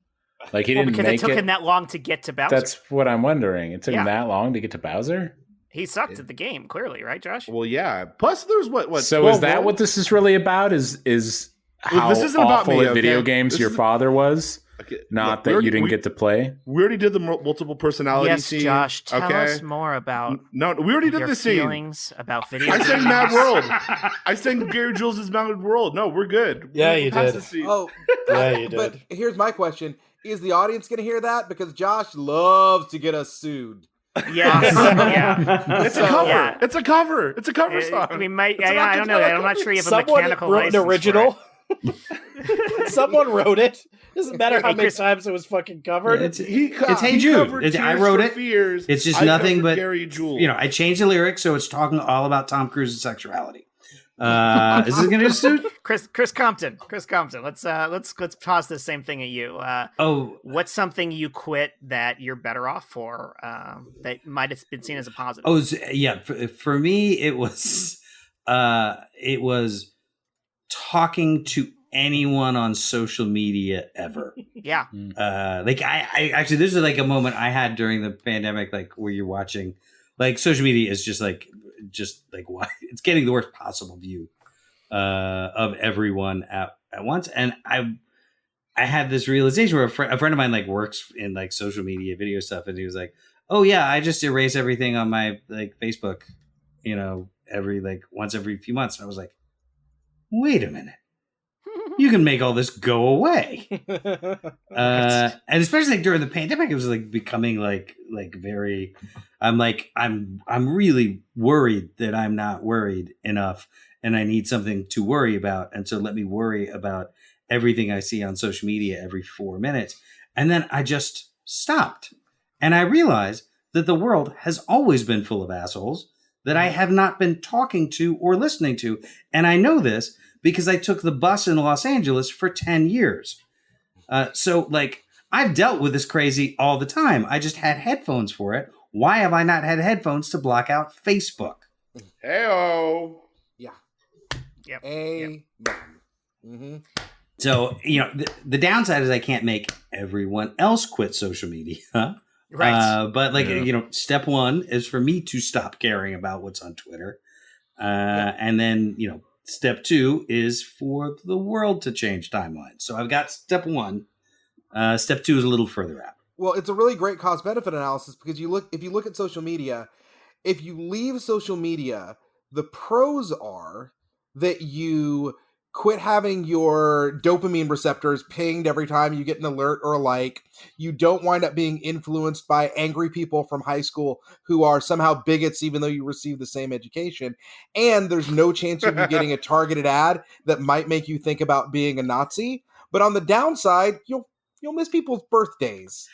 Like he didn't because make it took him that long to get to Bowser. That's what I'm wondering. It took him that long to get to Bowser? He sucked at the game, clearly, right, Josh? Well, yeah. Plus, there's what? So is that what this is really about? Is how this isn't about awful me, at video okay? games your father was? Okay, Not look, that you didn't get to play? We already did the multiple personality Yes, scene. Josh, tell us more about No, we already did your the scene. feelings about video I games. sang Mad World. I sang Gary Jules' Mad World. No, we're good. Yeah, We're you past did. the scene. Oh, Yeah, you did. But here's my question: is the audience going to hear that? Because Josh loves to get us sued. Yes, yeah. It's a cover. Yeah. It's a cover. It's a cover song. We might. It's I don't know. I'm not sure you have a Someone mechanical wrote an license original. for it. Someone wrote it. Doesn't matter how Hey, many Chris- times it was fucking covered. it's He Hey Jude. covered I Tears wrote for it. Fears. It's just I nothing covered but Gary Jules. I changed the lyrics so it's talking all about Tom Cruise's sexuality. Is this gonna suit? Chris Compton. Let's toss the same thing at you. What's something you quit that you're better off for? That might have been seen as a positive. Oh, yeah. For me, it was talking to anyone on social media ever. Yeah. I actually, this is like a moment I had during the pandemic, where you're watching, social media is just why it's getting the worst possible view of everyone at once. And I had this realization where a friend of mine works in social media video stuff, and he was like, "Oh yeah, I just erase everything on my Facebook, every once every few months." And I was like, "Wait a minute, you can make all this go away." And especially during the pandemic, it was becoming very. I'm really worried that I'm not worried enough, and I need something to worry about, and so let me worry about everything I see on social media every 4 minutes. And then I just stopped, and I realized that the world has always been full of assholes that I have not been talking to or listening to, and I know this because I took the bus in Los Angeles for 10 years. So I've dealt with this crazy all the time. I just had headphones for it. Why have I not had headphones to block out Facebook? Hey-oh. Yeah. Yep. Amen. Mm-hmm. So, the downside is I can't make everyone else quit social media. Right. But step one is for me to stop caring about what's on Twitter. And then, step two is for the world to change timelines. So I've got step one. Step two is a little further out. Well, it's a really great cost-benefit analysis because if you look at social media, if you leave social media, the pros are that you quit having your dopamine receptors pinged every time you get an alert or a like. You don't wind up being influenced by angry people from high school who are somehow bigots even though you receive the same education. And there's no chance of you getting a targeted ad that might make you think about being a Nazi. But on the downside, you'll miss people's birthdays.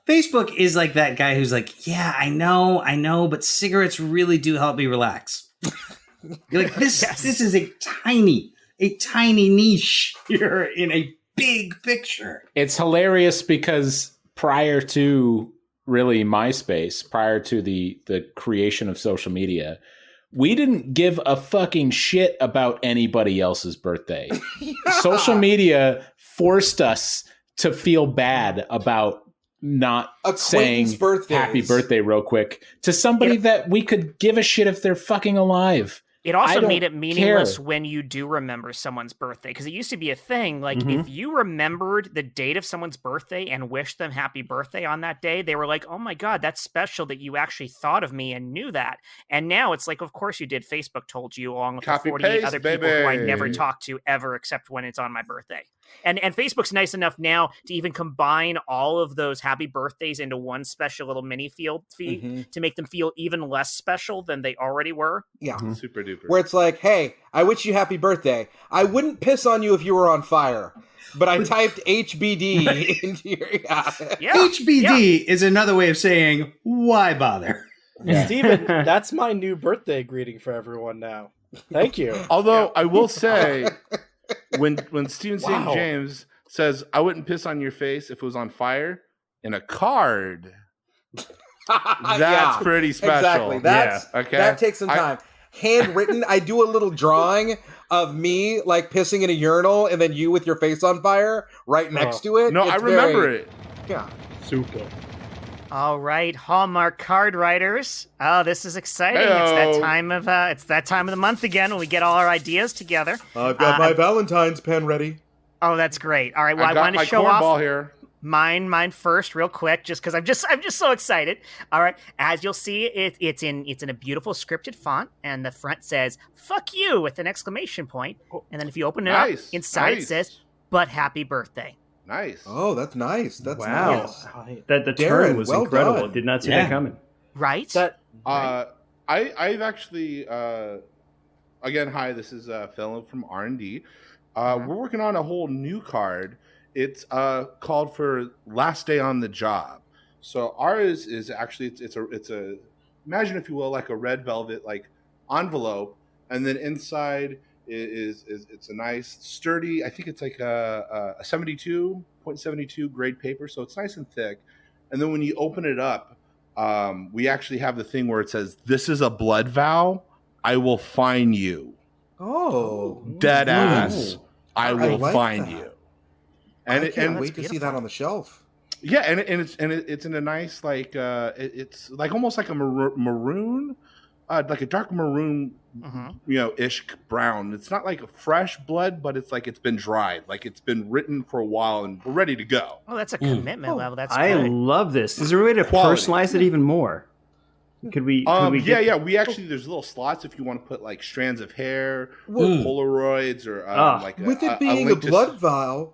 Facebook is like that guy who's like, yeah, I know, but cigarettes really do help me relax. You're like, this is a a tiny niche here in a big picture. It's hilarious because prior to really MySpace, prior to the creation of social media, we didn't give a fucking shit about anybody else's birthday. Social media forced us to feel bad about not saying happy birthday real quick to somebody that we could give a shit if they're fucking alive. It also made it meaningless when you do remember someone's birthday, because it used to be a thing. Like, if you remembered the date of someone's birthday and wished them happy birthday on that day, they were like, oh my God, that's special that you actually thought of me and knew that. And now it's like, of course you did. Facebook told you, along with the 48 other people who I never talk to ever, except when it's on my birthday. And Facebook's nice enough now to even combine all of those happy birthdays into one special little mini feed to make them feel even less special than they already were. Yeah. Super duper. Where it's like, hey, I wish you happy birthday. I wouldn't piss on you if you were on fire, but I typed HBD into your... HBD is another way of saying, why bother? Yeah. Steven, that's my new birthday greeting for everyone now. Thank you. Although I will say... When Steven St. James says, I wouldn't piss on your face if it was on fire, in a card, that's pretty special. Exactly. That takes some time. Handwritten, I do a little drawing of me like pissing in a urinal and then you with your face on fire right next to it. No, I remember it. Yeah. Super. All right, Hallmark card writers. Oh, this is exciting! Hey-o. It's that time of the month again when we get all our ideas together. I've got my Valentine's pen ready. Oh, that's great. All right, well, I wanted to show off mine first, real quick, just because I'm just so excited. All right, as you'll see, it's in a beautiful scripted font, and the front says "fuck you" with an exclamation point, and then if you open it up, inside it says "but happy birthday." Nice. Oh, that's nice. That's nice. That the Darren, turn was incredible. Done. Did not see that coming. Right? I've actually again, hi, this is Phil from R&D. We're working on a whole new card. It's called for Last Day on the Job. So ours is actually it's a imagine, if you will, like a red velvet like envelope, and then inside is it's a nice sturdy, I think it's like a 72.72 grade paper, so it's nice and thick. And then when you open it up, we actually have the thing where it says, "This is a blood vow. I will fine you." Oh, dead ass! I will fine you. And I can't wait to see that on the shelf. Yeah, and it's in a nice like it's like almost like a maroon, like a dark maroon, ish brown. It's not like a fresh blood, but it's like it's been dried, like it's been written for a while, and we're ready to go. Oh, that's a commitment level. That's I good. love this. Is there a way to personalize it even more? Could we? Yeah. We actually there's little slots if you want to put like strands of hair, or Polaroids, or like with it being a blood vial.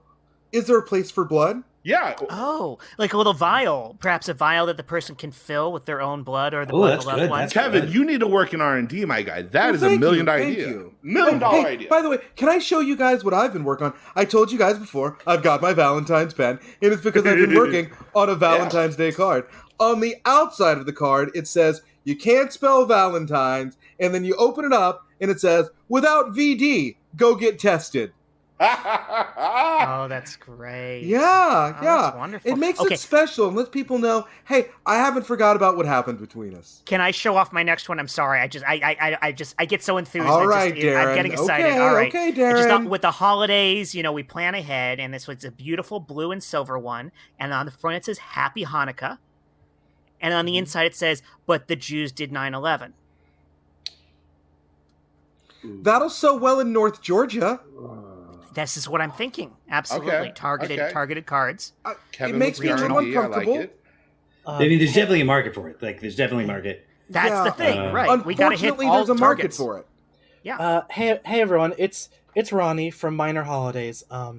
Is there a place for blood? Yeah. Oh, like a little vial, perhaps a vial that the person can fill with their own blood or the blood of a loved one. Kevin, you need to work in R&D, my guy. That is a $1 million idea. $1 million idea. By the way, can I show you guys what I've been working on? I told you guys before, I've got my Valentine's pen, and it's because I've been working on a Valentine's Day card. On the outside of the card, it says, you can't spell Valentine's, and then you open it up, and it says, without VD, go get tested. Oh, that's great. Yeah. That's wonderful. It makes it special and lets people know, hey, I haven't forgot about what happened between us. Can I show off my next one? I'm sorry. I get so enthused. All right, Darren. I'm getting excited. All right. Okay, Darren. I just thought with the holidays, we plan ahead, and this was a beautiful blue and silver one, and on the front it says Happy Hanukkah, and on the inside it says, but the Jews did 9/11. That'll sew well in North Georgia. This is what I'm thinking. Absolutely. Targeted cards. It makes me a little uncomfortable. Like I mean, there's definitely a market for it. Like, there's definitely a market. That's the thing, right? We got to hit all there's a market targets. for it. Yeah. Hey everyone, it's Ronnie from Minor Holidays. Ronnie.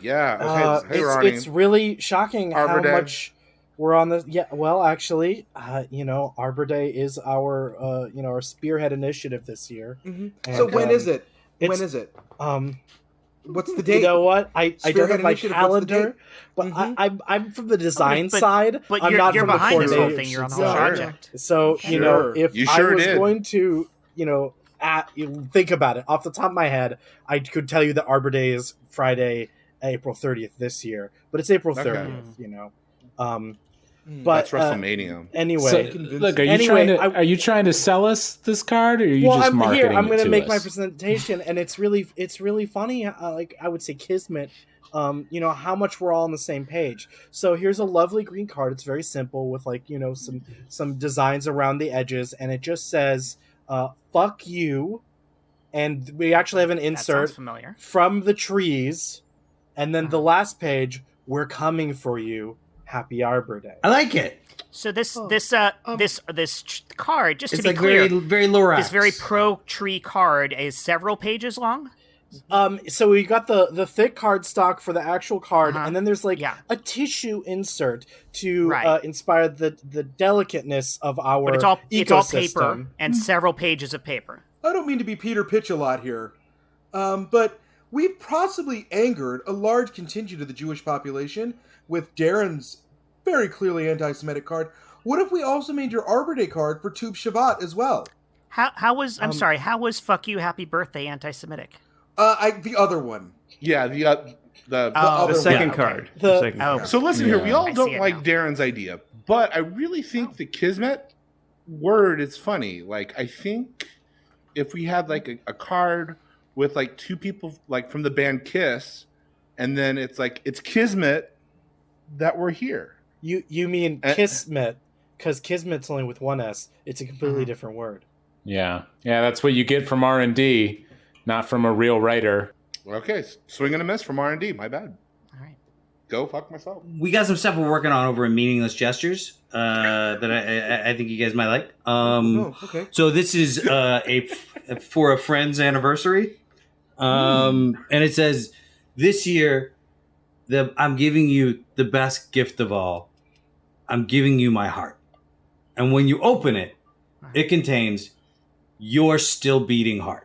Yeah. Okay. Hey, Ronnie. It's really shocking how much we're on the. Yeah. Well, actually, Arbor Day is our our spearhead initiative this year. Mm-hmm. And, so when is it? When is it? What's the date? You know what? I don't have my calendar, but I'm from the design side. But I'm you're not from behind the this whole thing. You're on the whole project. So if I was going to think about it. Off the top of my head, I could tell you that Arbor Day is Friday, April 30th this year, but it's April 30th. You know, but that's WrestleMania. Anyway, so, look, are you trying to sell us this card, or are you just marketing I'm going to make us? my presentation, and it's really funny. Like I would say, Kismet. You know how much we're all on the same page. So here's a lovely green card. It's very simple with like, you know, some designs around the edges, and it just says "fuck you," and we actually have an insert from the trees, and then the last page, "We're coming for you. Happy Arbor Day." I like it. So this card, just it's to be like clear, very Lorax. This very pro tree card is several pages long. So we got the thick card stock for the actual card, and then there's like a tissue insert to inspire the delicateness of our but it's all ecosystem. paper and several pages of paper. I don't mean to be Peter Pitch-a-lot here, but we've possibly angered a large contingent of the Jewish population with Darren's very clearly anti-Semitic card. What if we also made your Arbor Day card for Tube Shabbat as well? How was how was "fuck you, happy birthday" anti-Semitic? The other one. Yeah, the second card. The second card. So listen here, we all don't like Darren's idea, but I really think the Kismet word is funny. Like, I think if we had like a card with like two people like from the band Kiss, and then it's like it's Kismet that we're here. You mean Kismet? Because Kismet's only with one S. It's a completely different word. Yeah, that's what you get from R&D. Not from a real writer. Okay, swing and a miss from R&D. My bad. All right. Go fuck myself. We got some stuff we're working on over in Meaningless Gestures that I think you guys might like. Okay. So this is for a friend's anniversary. And it says, this year, I'm giving you the best gift of all. I'm giving you my heart. And when you open it, it contains your still beating heart.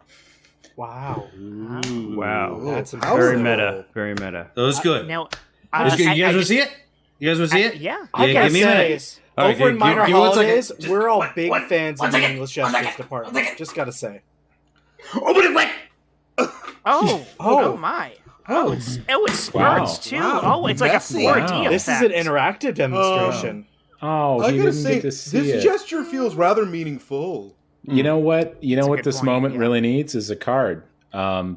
Wow. Wow. That's very meta. Very meta. That was good. Now, you guys want to see it? You guys want to see it? Yeah. Give me a minute. Over in Minor Holidays, we're all big fans of the English Justice Department. Just gotta say. Open it quick! Oh my. Oh, it spurts too. Wow. Oh, it's like a 4D effect. This is an interactive demonstration. I gotta say, this gesture feels rather meaningful. You know what? This point, moment really needs is a card,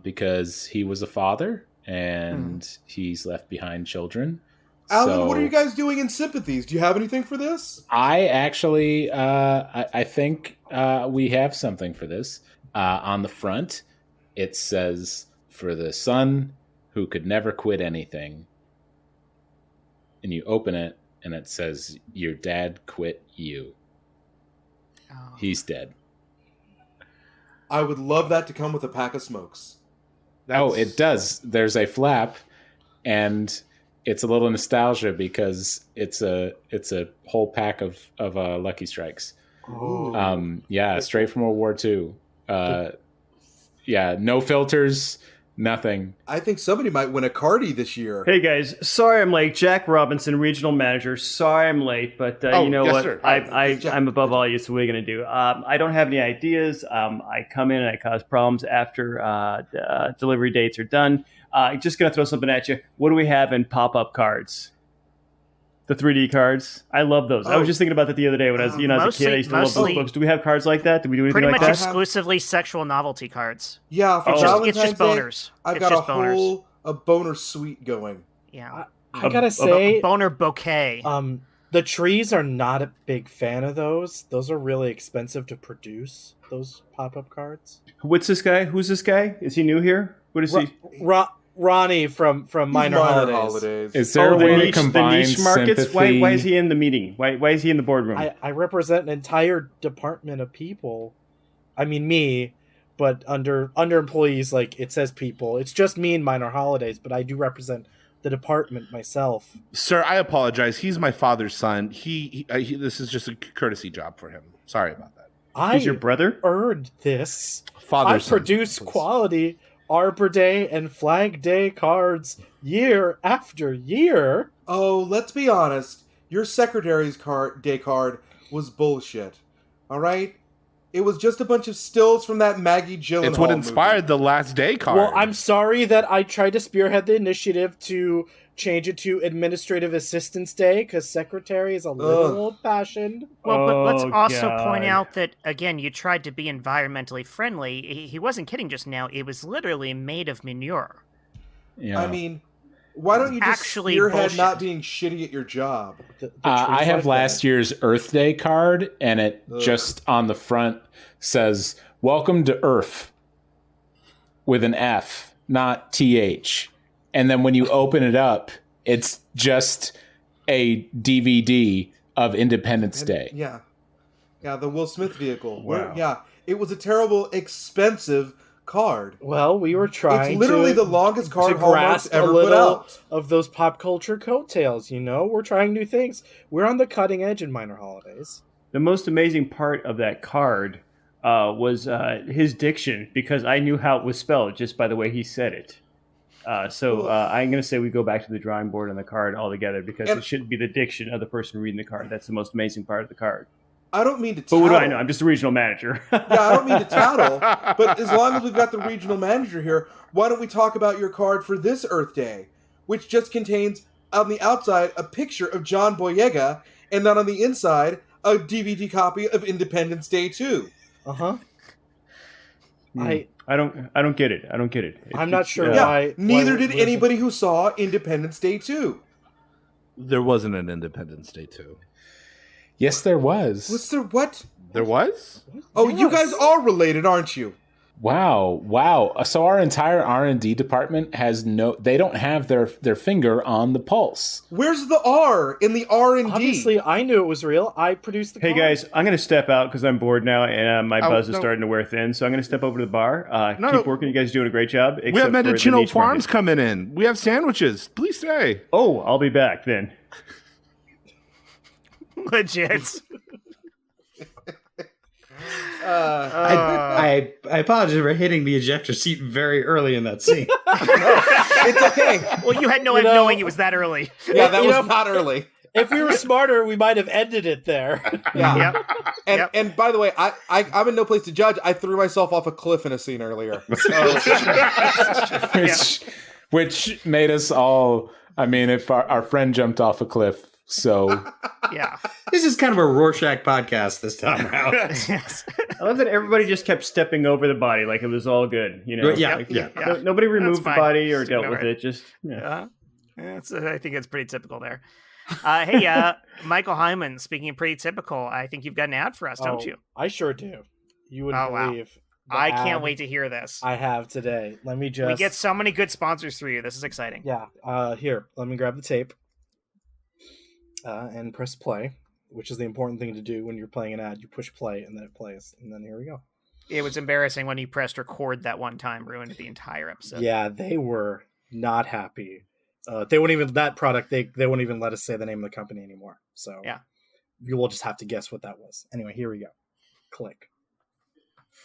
because he was a father and he's left behind children. Alan, what are you guys doing in sympathies? Do you have anything for this? I actually, I think we have something for this. On the front, it says, "For the son who could never quit anything." And you open it, and it says, "Your dad quit you. He's dead." I would love that to come with a pack of smokes. It does. There's a flap, and it's a little nostalgia because it's a whole pack of Lucky Strikes. Straight from World War II. No filters, nothing. I think somebody might win a Cardi this year. Hey guys, sorry I'm late. Jack Robinson, regional manager. Sorry I'm late, but you know what? Sir. I'm above all you, so what are you going to do? I don't have any ideas. I come in and I cause problems after delivery dates are done. Just going to throw something at you. What do we have in pop-up cards? The 3D cards. I love those. I was just thinking about that the other day when I was, as a kid. I used to love those books. Do we have cards like that? Do we do anything like that? Pretty much exclusively sexual novelty cards. Yeah, for Valentine's it's just boners. I've got a boner suite going. Yeah, I gotta say, boner bouquet. The trees are not a big fan of those. Those are really expensive to produce. Those pop-up cards. What's this guy? Who's this guy? Is he new here? What is he? Ronnie from Minor Holidays. Is there a way to combine the niche markets? sympathy? Why is he in the meeting? Why is he in the boardroom? I represent an entire department of people. I mean me, but under employees, like it says people. It's just me in Minor Holidays, but I do represent the department myself. Sir, I apologize. He's my father's son. He this is just a courtesy job for him. Sorry about that. He's your brother? Earned this. Father's I produce quality Arbor Day and Flag Day cards year after year. Oh, let's be honest. Your secretary's day card was bullshit. All right? It was just a bunch of stills from that Maggie Gyllenhaal It's what inspired the Last Day card. Well, I'm sorry that I tried to spearhead the initiative to change it to Administrative Assistance Day because Secretary is a little old-fashioned. Well, but let's also point out that, again, you tried to be environmentally friendly. He wasn't kidding just now. It was literally made of manure. Yeah. I mean, why don't you just actually spearhead bullshit. not being shitty at your job? I have last year's Earth Day card, and it just on the front says, "Welcome to Earth," with an F, not TH. And then when you open it up, it's just a DVD of Independence Day. Yeah. Yeah, the Will Smith vehicle. Wow. Yeah, it was a terrible, expensive card. Well, we were trying It's literally the longest card to Hallmark's grasp ever a put little out. of those pop culture coattails, you know? We're trying new things. We're on the cutting edge in minor holidays. The most amazing part of that card was his diction, because I knew how it was spelled just by the way he said it. So I'm going to say we go back to the drawing board on the card altogether, because it shouldn't be the diction of the person reading the card. That's the most amazing part of the card. I don't mean to But tattle. what do I know? I'm just a regional manager. Yeah, I don't mean to tattle, but as long as we've got the regional manager here, why don't we talk about your card for this Earth Day, which just contains, on the outside, a picture of John Boyega, and then on the inside, a DVD copy of Independence Day 2. Uh-huh. I don't get it. I don't get it. I'm not sure Yeah, why. neither did anybody who saw Independence Day 2. There wasn't an Independence Day 2. Yes, there was. Was there what? There was? Oh, you guys are related, aren't you? Wow. So our entire R&D department they don't have their finger on the pulse. Where's the R in the R&D? Obviously, I knew it was real. I produced the Hey card. guys, I'm going to step out because I'm bored now, and my buzz is starting to wear thin. So I'm going to step over to the bar. Keep working. You guys are doing a great job. We have Mendocino Farms coming in. We have sandwiches. Please stay. Oh, I'll be back then. Legit. I apologize for hitting the ejector seat very early in that scene. It's okay. Well, you had no way of knowing it was that early. Yeah, that was not early. If we were smarter, we might have ended it there. Yeah. And by the way, I'm in no place to judge. I threw myself off a cliff in a scene earlier. Which made us all, I mean, if our friend jumped off a cliff, so... Yeah. This is kind of a Rorschach podcast this time around. Yes. I love that everybody just kept stepping over the body like it was all good. You know? Yeah. Like, Yeah. Nobody removed the fine. body or Just dealt ignore with it. it. Just I think it's pretty typical there. Hey, Michael Heiman, speaking of pretty typical, I think you've got an ad for us, don't you? I sure do. You wouldn't wow. believe. the I can't ad wait to hear this. I have today. Let me just. We get so many good sponsors through you. This is exciting. Yeah. Here, let me grab the tape and press play, which is the important thing to do when you're playing an ad. You push play and then it plays. And then here we go. It was embarrassing when you pressed record that one time, ruined the entire episode. Yeah, they were not happy. They won't even that product. They won't even let us say the name of the company anymore. So yeah, you will just have to guess what that was. Anyway, here we go. Click.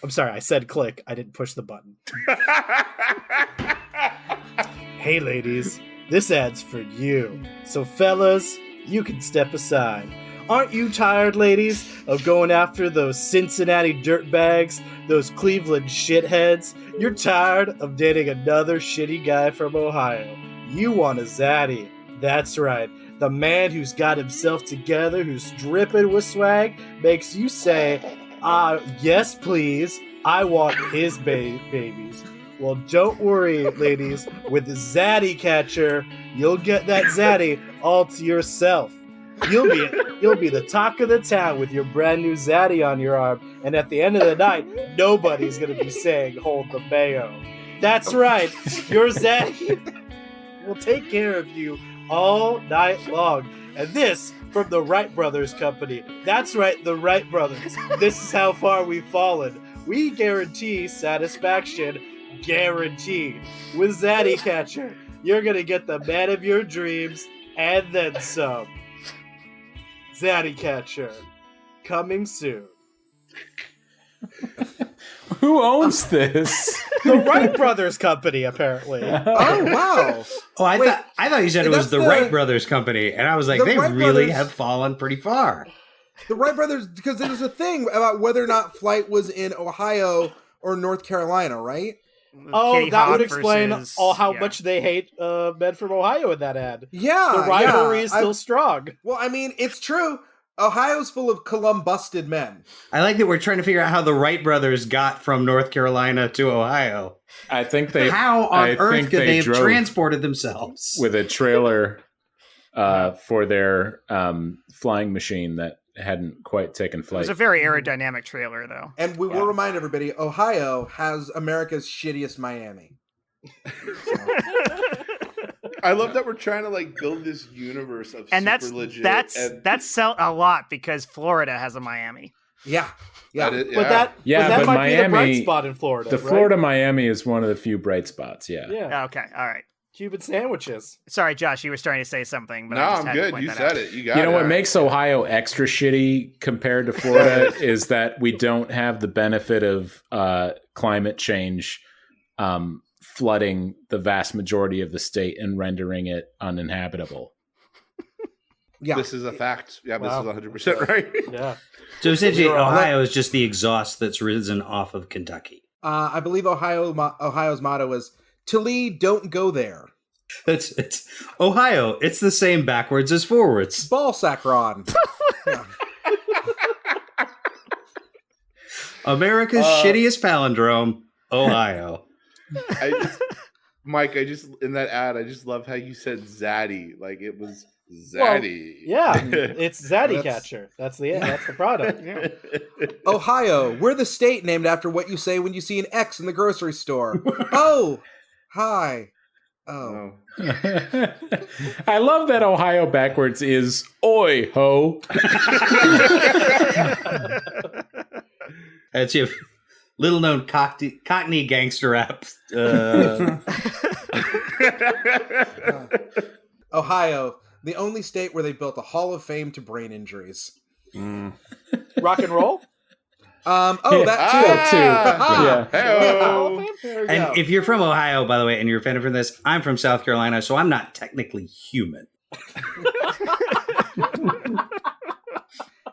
I'm sorry, I said click. I didn't push the button. Hey, ladies, this ad's for you. So, fellas, you can step aside. Aren't you tired, ladies, of going after those Cincinnati dirtbags, those Cleveland shitheads? You're tired of dating another shitty guy from Ohio. You want a Zaddy. That's right. The man who's got himself together, who's dripping with swag, makes you say, yes, please. I want his babies. Well, don't worry, ladies. With the Zaddy Catcher, you'll get that Zaddy all to yourself. You'll be the talk of the town with your brand new Zaddy on your arm, and at the end of the night, nobody's gonna be saying "hold the mayo." That's right, your Zaddy will take care of you all night long. And this from the Wright Brothers Company. That's right, the Wright Brothers. This is how far we've fallen. We guarantee satisfaction, guaranteed. With Zaddy Catcher, you're gonna get the man of your dreams and then some. Zaddy Catcher, coming soon. Who owns this? The Wright Brothers Company, apparently. Oh, wow. Oh, I thought you said it was the Wright Brothers Company, and I was like, they Wright really Brothers- have fallen pretty far. The Wright brothers, because there's a thing about whether or not Flight was in Ohio or North Carolina, right? Oh, Kitty that Hawk would explain versus- how yeah. much they hate men from Ohio in that ad. Yeah. The rivalry yeah. is still strong. Well, I mean, it's true. Ohio's full of Columbusted men. I like that we're trying to figure out how the Wright brothers got from North Carolina to Ohio. I think they. How on earth could they have drove transported themselves with a trailer for their flying machine that hadn't quite taken It flight? was a very aerodynamic trailer, though. And we will remind everybody, Ohio has America's shittiest Miami. I love that we're trying to like build this universe of And super legit. that's sell a lot because Florida has a Miami. Yeah. Yeah. But that but might be the bright Miami, spot in Florida. the right? Florida Miami is one of the few bright spots. Yeah. Yeah. Okay, all right. Cuban sandwiches. Sorry, Josh, you were starting to say something, but No, I just I'm had to good. point You that said out. it. You got You it. know what All makes Ohio extra shitty compared to Florida is that we don't have the benefit of climate change flooding the vast majority of the state and rendering it uninhabitable. Yeah. This is a fact. Yeah, Wow. this is 100% right. Yeah. So essentially, We're all- Ohio is just the exhaust that's risen off of Kentucky. I believe Ohio's motto is, "To lead, don't go there." It's Ohio. It's the same backwards as forwards. Ball sack Ron. Yeah. America's shittiest palindrome, Ohio. Mike, in that ad, I just love how you said Zaddy. Like it was Zaddy. Yeah, it's Zaddy That's- Catcher. That's the product. Yeah. Ohio, we're the state named after what you say when you see an X in the grocery store. Oh, hi. Oh. I love that Ohio backwards is oi ho. That's your little known Cockney gangster rap. Ohio, the only state where they built a Hall of Fame to brain injuries. Rock and roll. That too. Yeah. Hey-o. There we And go. if you're from Ohio, by the way, and you're offended from this, I'm from South Carolina, so I'm not technically human.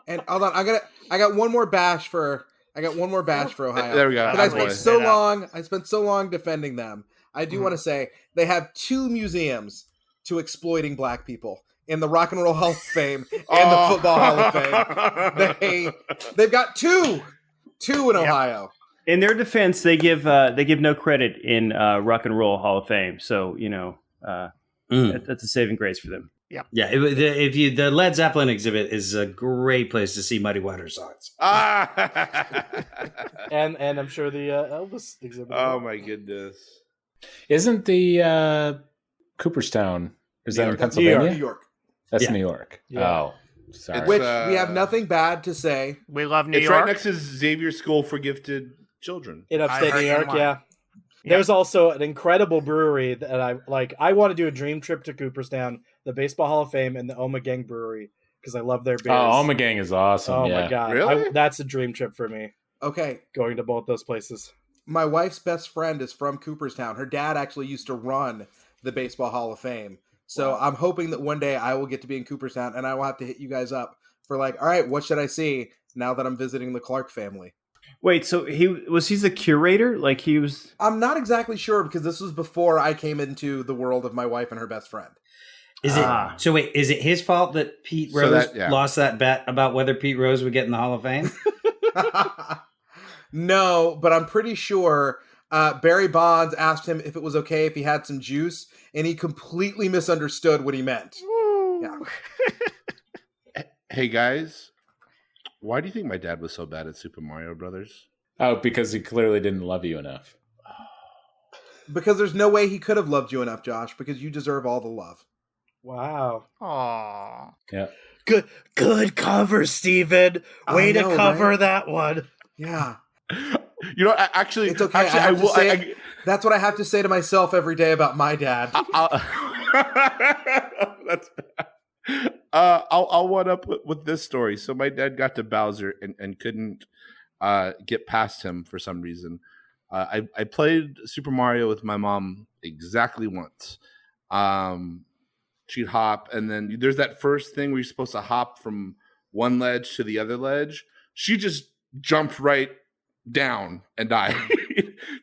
And hold on, I got one more bash for Ohio. There we go. But I I spent so long defending them. I do want to say they have two museums to exploiting black people in the Rock and Roll Hall of Fame and the Football Hall of Fame. They've got two in Ohio. In their defense, they give no credit in Rock and Roll Hall of Fame. So that's a saving grace for them. Yeah, the Led Zeppelin exhibit is a great place to see Muddy Waters songs. and I'm sure the Elvis exhibit. Oh my goodness. Isn't the Cooperstown? Is that in Pennsylvania? New York. That's Yeah. New York. Yeah. Oh, sorry. Which we have nothing bad to say. We love New It's York. right next to Xavier School for Gifted Children. In upstate I New heard York, one. yeah. There's also an incredible brewery that I like. I want to do a dream trip to Cooperstown, the Baseball Hall of Fame, and the Omegang Brewery because I love their beers. Oh, Omegang is awesome. Oh yeah. my god, Really? that's a dream trip for me. Okay, Going to both those places. my wife's best friend is from Cooperstown. Her dad actually used to run the Baseball Hall of Fame. So I'm hoping that one day I will get to be in Cooperstown and I will have to hit you guys up for like, all right, what should I see now that I'm visiting the Clark family? Wait, so he's the curator? Like he was? I'm not exactly sure because this was before I came into the world of my wife and her best friend. Is it his fault that Pete Rose lost that bet about whether Pete Rose would get in the Hall of Fame? No, but I'm pretty sure Barry Bonds asked him if it was okay if he had some juice, and he completely misunderstood what he meant. Yeah. Hey guys, why do you think my dad was so bad at Super Mario Brothers? Oh, because he clearly didn't love you enough. Because there's no way he could have loved you enough, Josh, because you deserve all the love. Wow. Aww. Yeah. Good cover, Steven. Way to cover that one. Yeah. You know, actually, It's okay. actually, that's what I have to say to myself every day about my dad. That's bad. I'll one up with this story. So my dad got to Bowser and couldn't get past him for some reason. I played Super Mario with my mom exactly once. She'd hop, and then there's that first thing where you're supposed to hop from one ledge to the other ledge. She just jumped right down and died.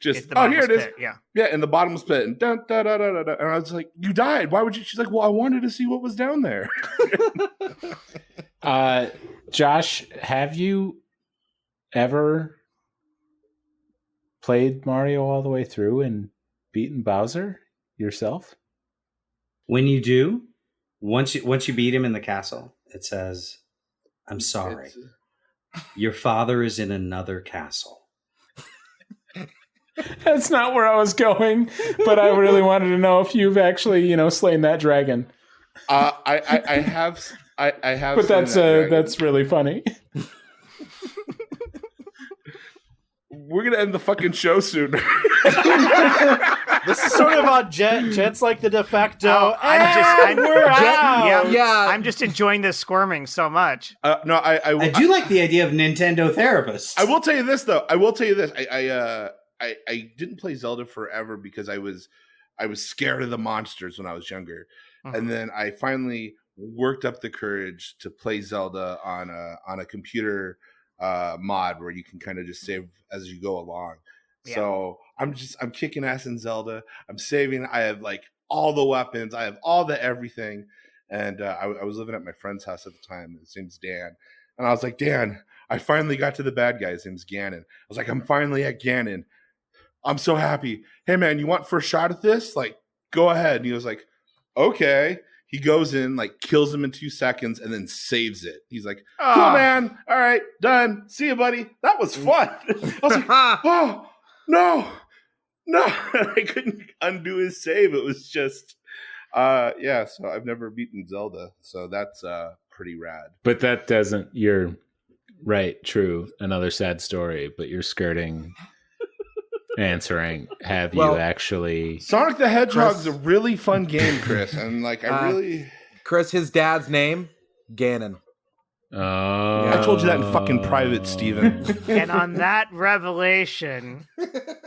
Just here it is. Pit, yeah, in the bottomless pit. And and I was like, you died. Why would you? She's like, well, I wanted to see what was down there. Josh, have you ever played Mario all the way through and beaten Bowser yourself? When you do, once you beat him in the castle, it says, "I'm sorry, your father is in another castle." That's not where I was going, but I really wanted to know if you've actually, slain that dragon. I have. But that's really funny. We're gonna end the fucking show soon. This is sort of on Jett. Jett's like the de facto. I'm just enjoying this squirming so much. No, I do like the idea of Nintendo therapists. I will tell you this though. I didn't play Zelda forever because I was scared of the monsters when I was younger, and then I finally worked up the courage to play Zelda on a computer mod where you can kind of just save as you go along. Yeah. So I'm kicking ass in Zelda. I'm saving. I have like all the weapons. I have all the everything. And I was living at my friend's house at the time. His name's Dan. And I was like, Dan, I finally got to the bad guy. His name's Ganon. I was like, I'm finally at Ganon. I'm so happy. Hey man, you want first shot at this? Like, go ahead. And he was like, okay. He goes in, like, kills him in 2 seconds, and then saves it. He's like, cool, man. All right, done. See you, buddy. That was fun. I was like, oh, no. I couldn't undo his save. It was just, so I've never beaten Zelda. So that's pretty rad. But that doesn't, you're right, true. Another sad story, but you're skirting answering, have you actually? Sonic the Hedgehog's a really fun game, Chris, and like Chris, his dad's name, Ganon. Oh, I told you that in fucking private, Steven. And on that revelation,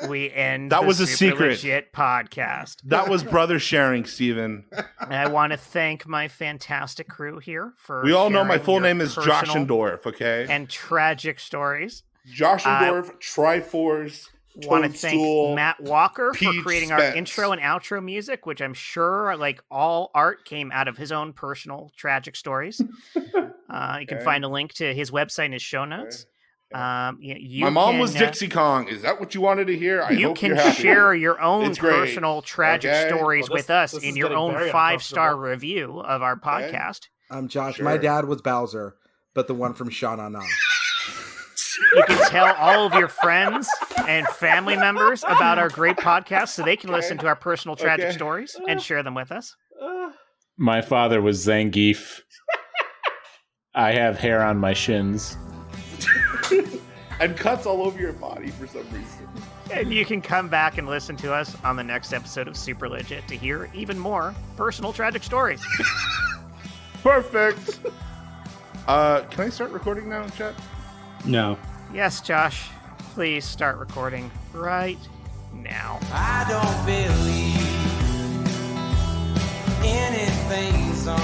we end. That was a secret. Legit podcast. That was brother sharing, Steven. And I want to thank my fantastic crew here for. We all know my full name is Joshendorf, okay? And tragic stories. Joshendorf, Triforce. Want to thank Matt Walker for creating Spence. Our intro and outro music, which I'm sure, like all art, came out of his own personal tragic stories. You can find a link to his website in his show notes. My mom was Dixie Kong. Is that what you wanted to hear? I hope can you're happy. Share your own personal tragic stories with us in your own 5-star review of our podcast. I'm Josh. Sure. My dad was Bowser, but the one from Sha Na Na. You can tell all of your friends and family members about our great podcast so they can listen to our personal tragic stories and share them with us. My father was Zangief. I have hair on my shins. And cuts all over your body for some reason. And you can come back and listen to us on the next episode of Super Legit to hear even more personal tragic stories. Perfect. Can I start recording now, Jett? No. Yes, Josh. Please start recording right now. I don't believe anything's on.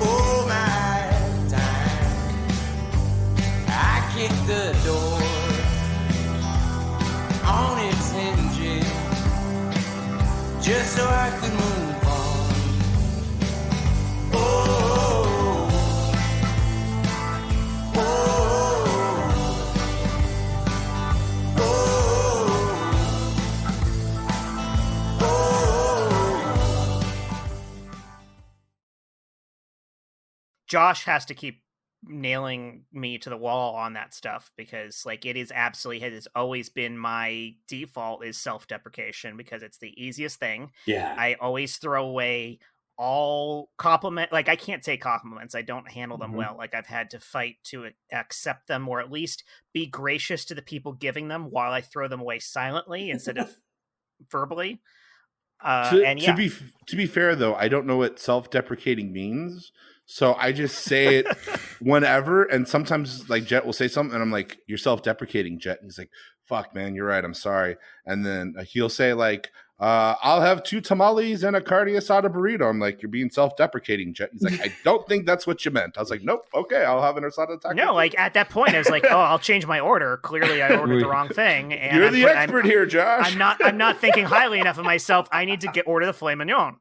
Oh, my time. I kicked the door on its hinges just so I could move on. Oh. Josh has to keep nailing me to the wall on that stuff because like it is absolutely has always been my default is self-deprecation because it's the easiest thing. Yeah. I always throw away all compliment. Like I can't take compliments. I don't handle them well. Like I've had to fight to accept them or at least be gracious to the people giving them while I throw them away silently instead of verbally. To be fair though, I don't know what self-deprecating means. So I just say it whenever, and sometimes like Jett will say something, and I'm like, "You're self-deprecating, Jett." And he's like, "Fuck, man, you're right. I'm sorry." And then he'll say like, I'll have 2 tamales and a carne asada burrito. I'm like, you're being self-deprecating, Jett. He's like, I don't think that's what you meant. I was like, nope, okay, I'll have an asada taco. No, like at that point, I was like, oh, I'll change my order. Clearly, I ordered the wrong thing. And you're the expert here, Josh. I'm not thinking highly enough of myself. I need to order the filet mignon.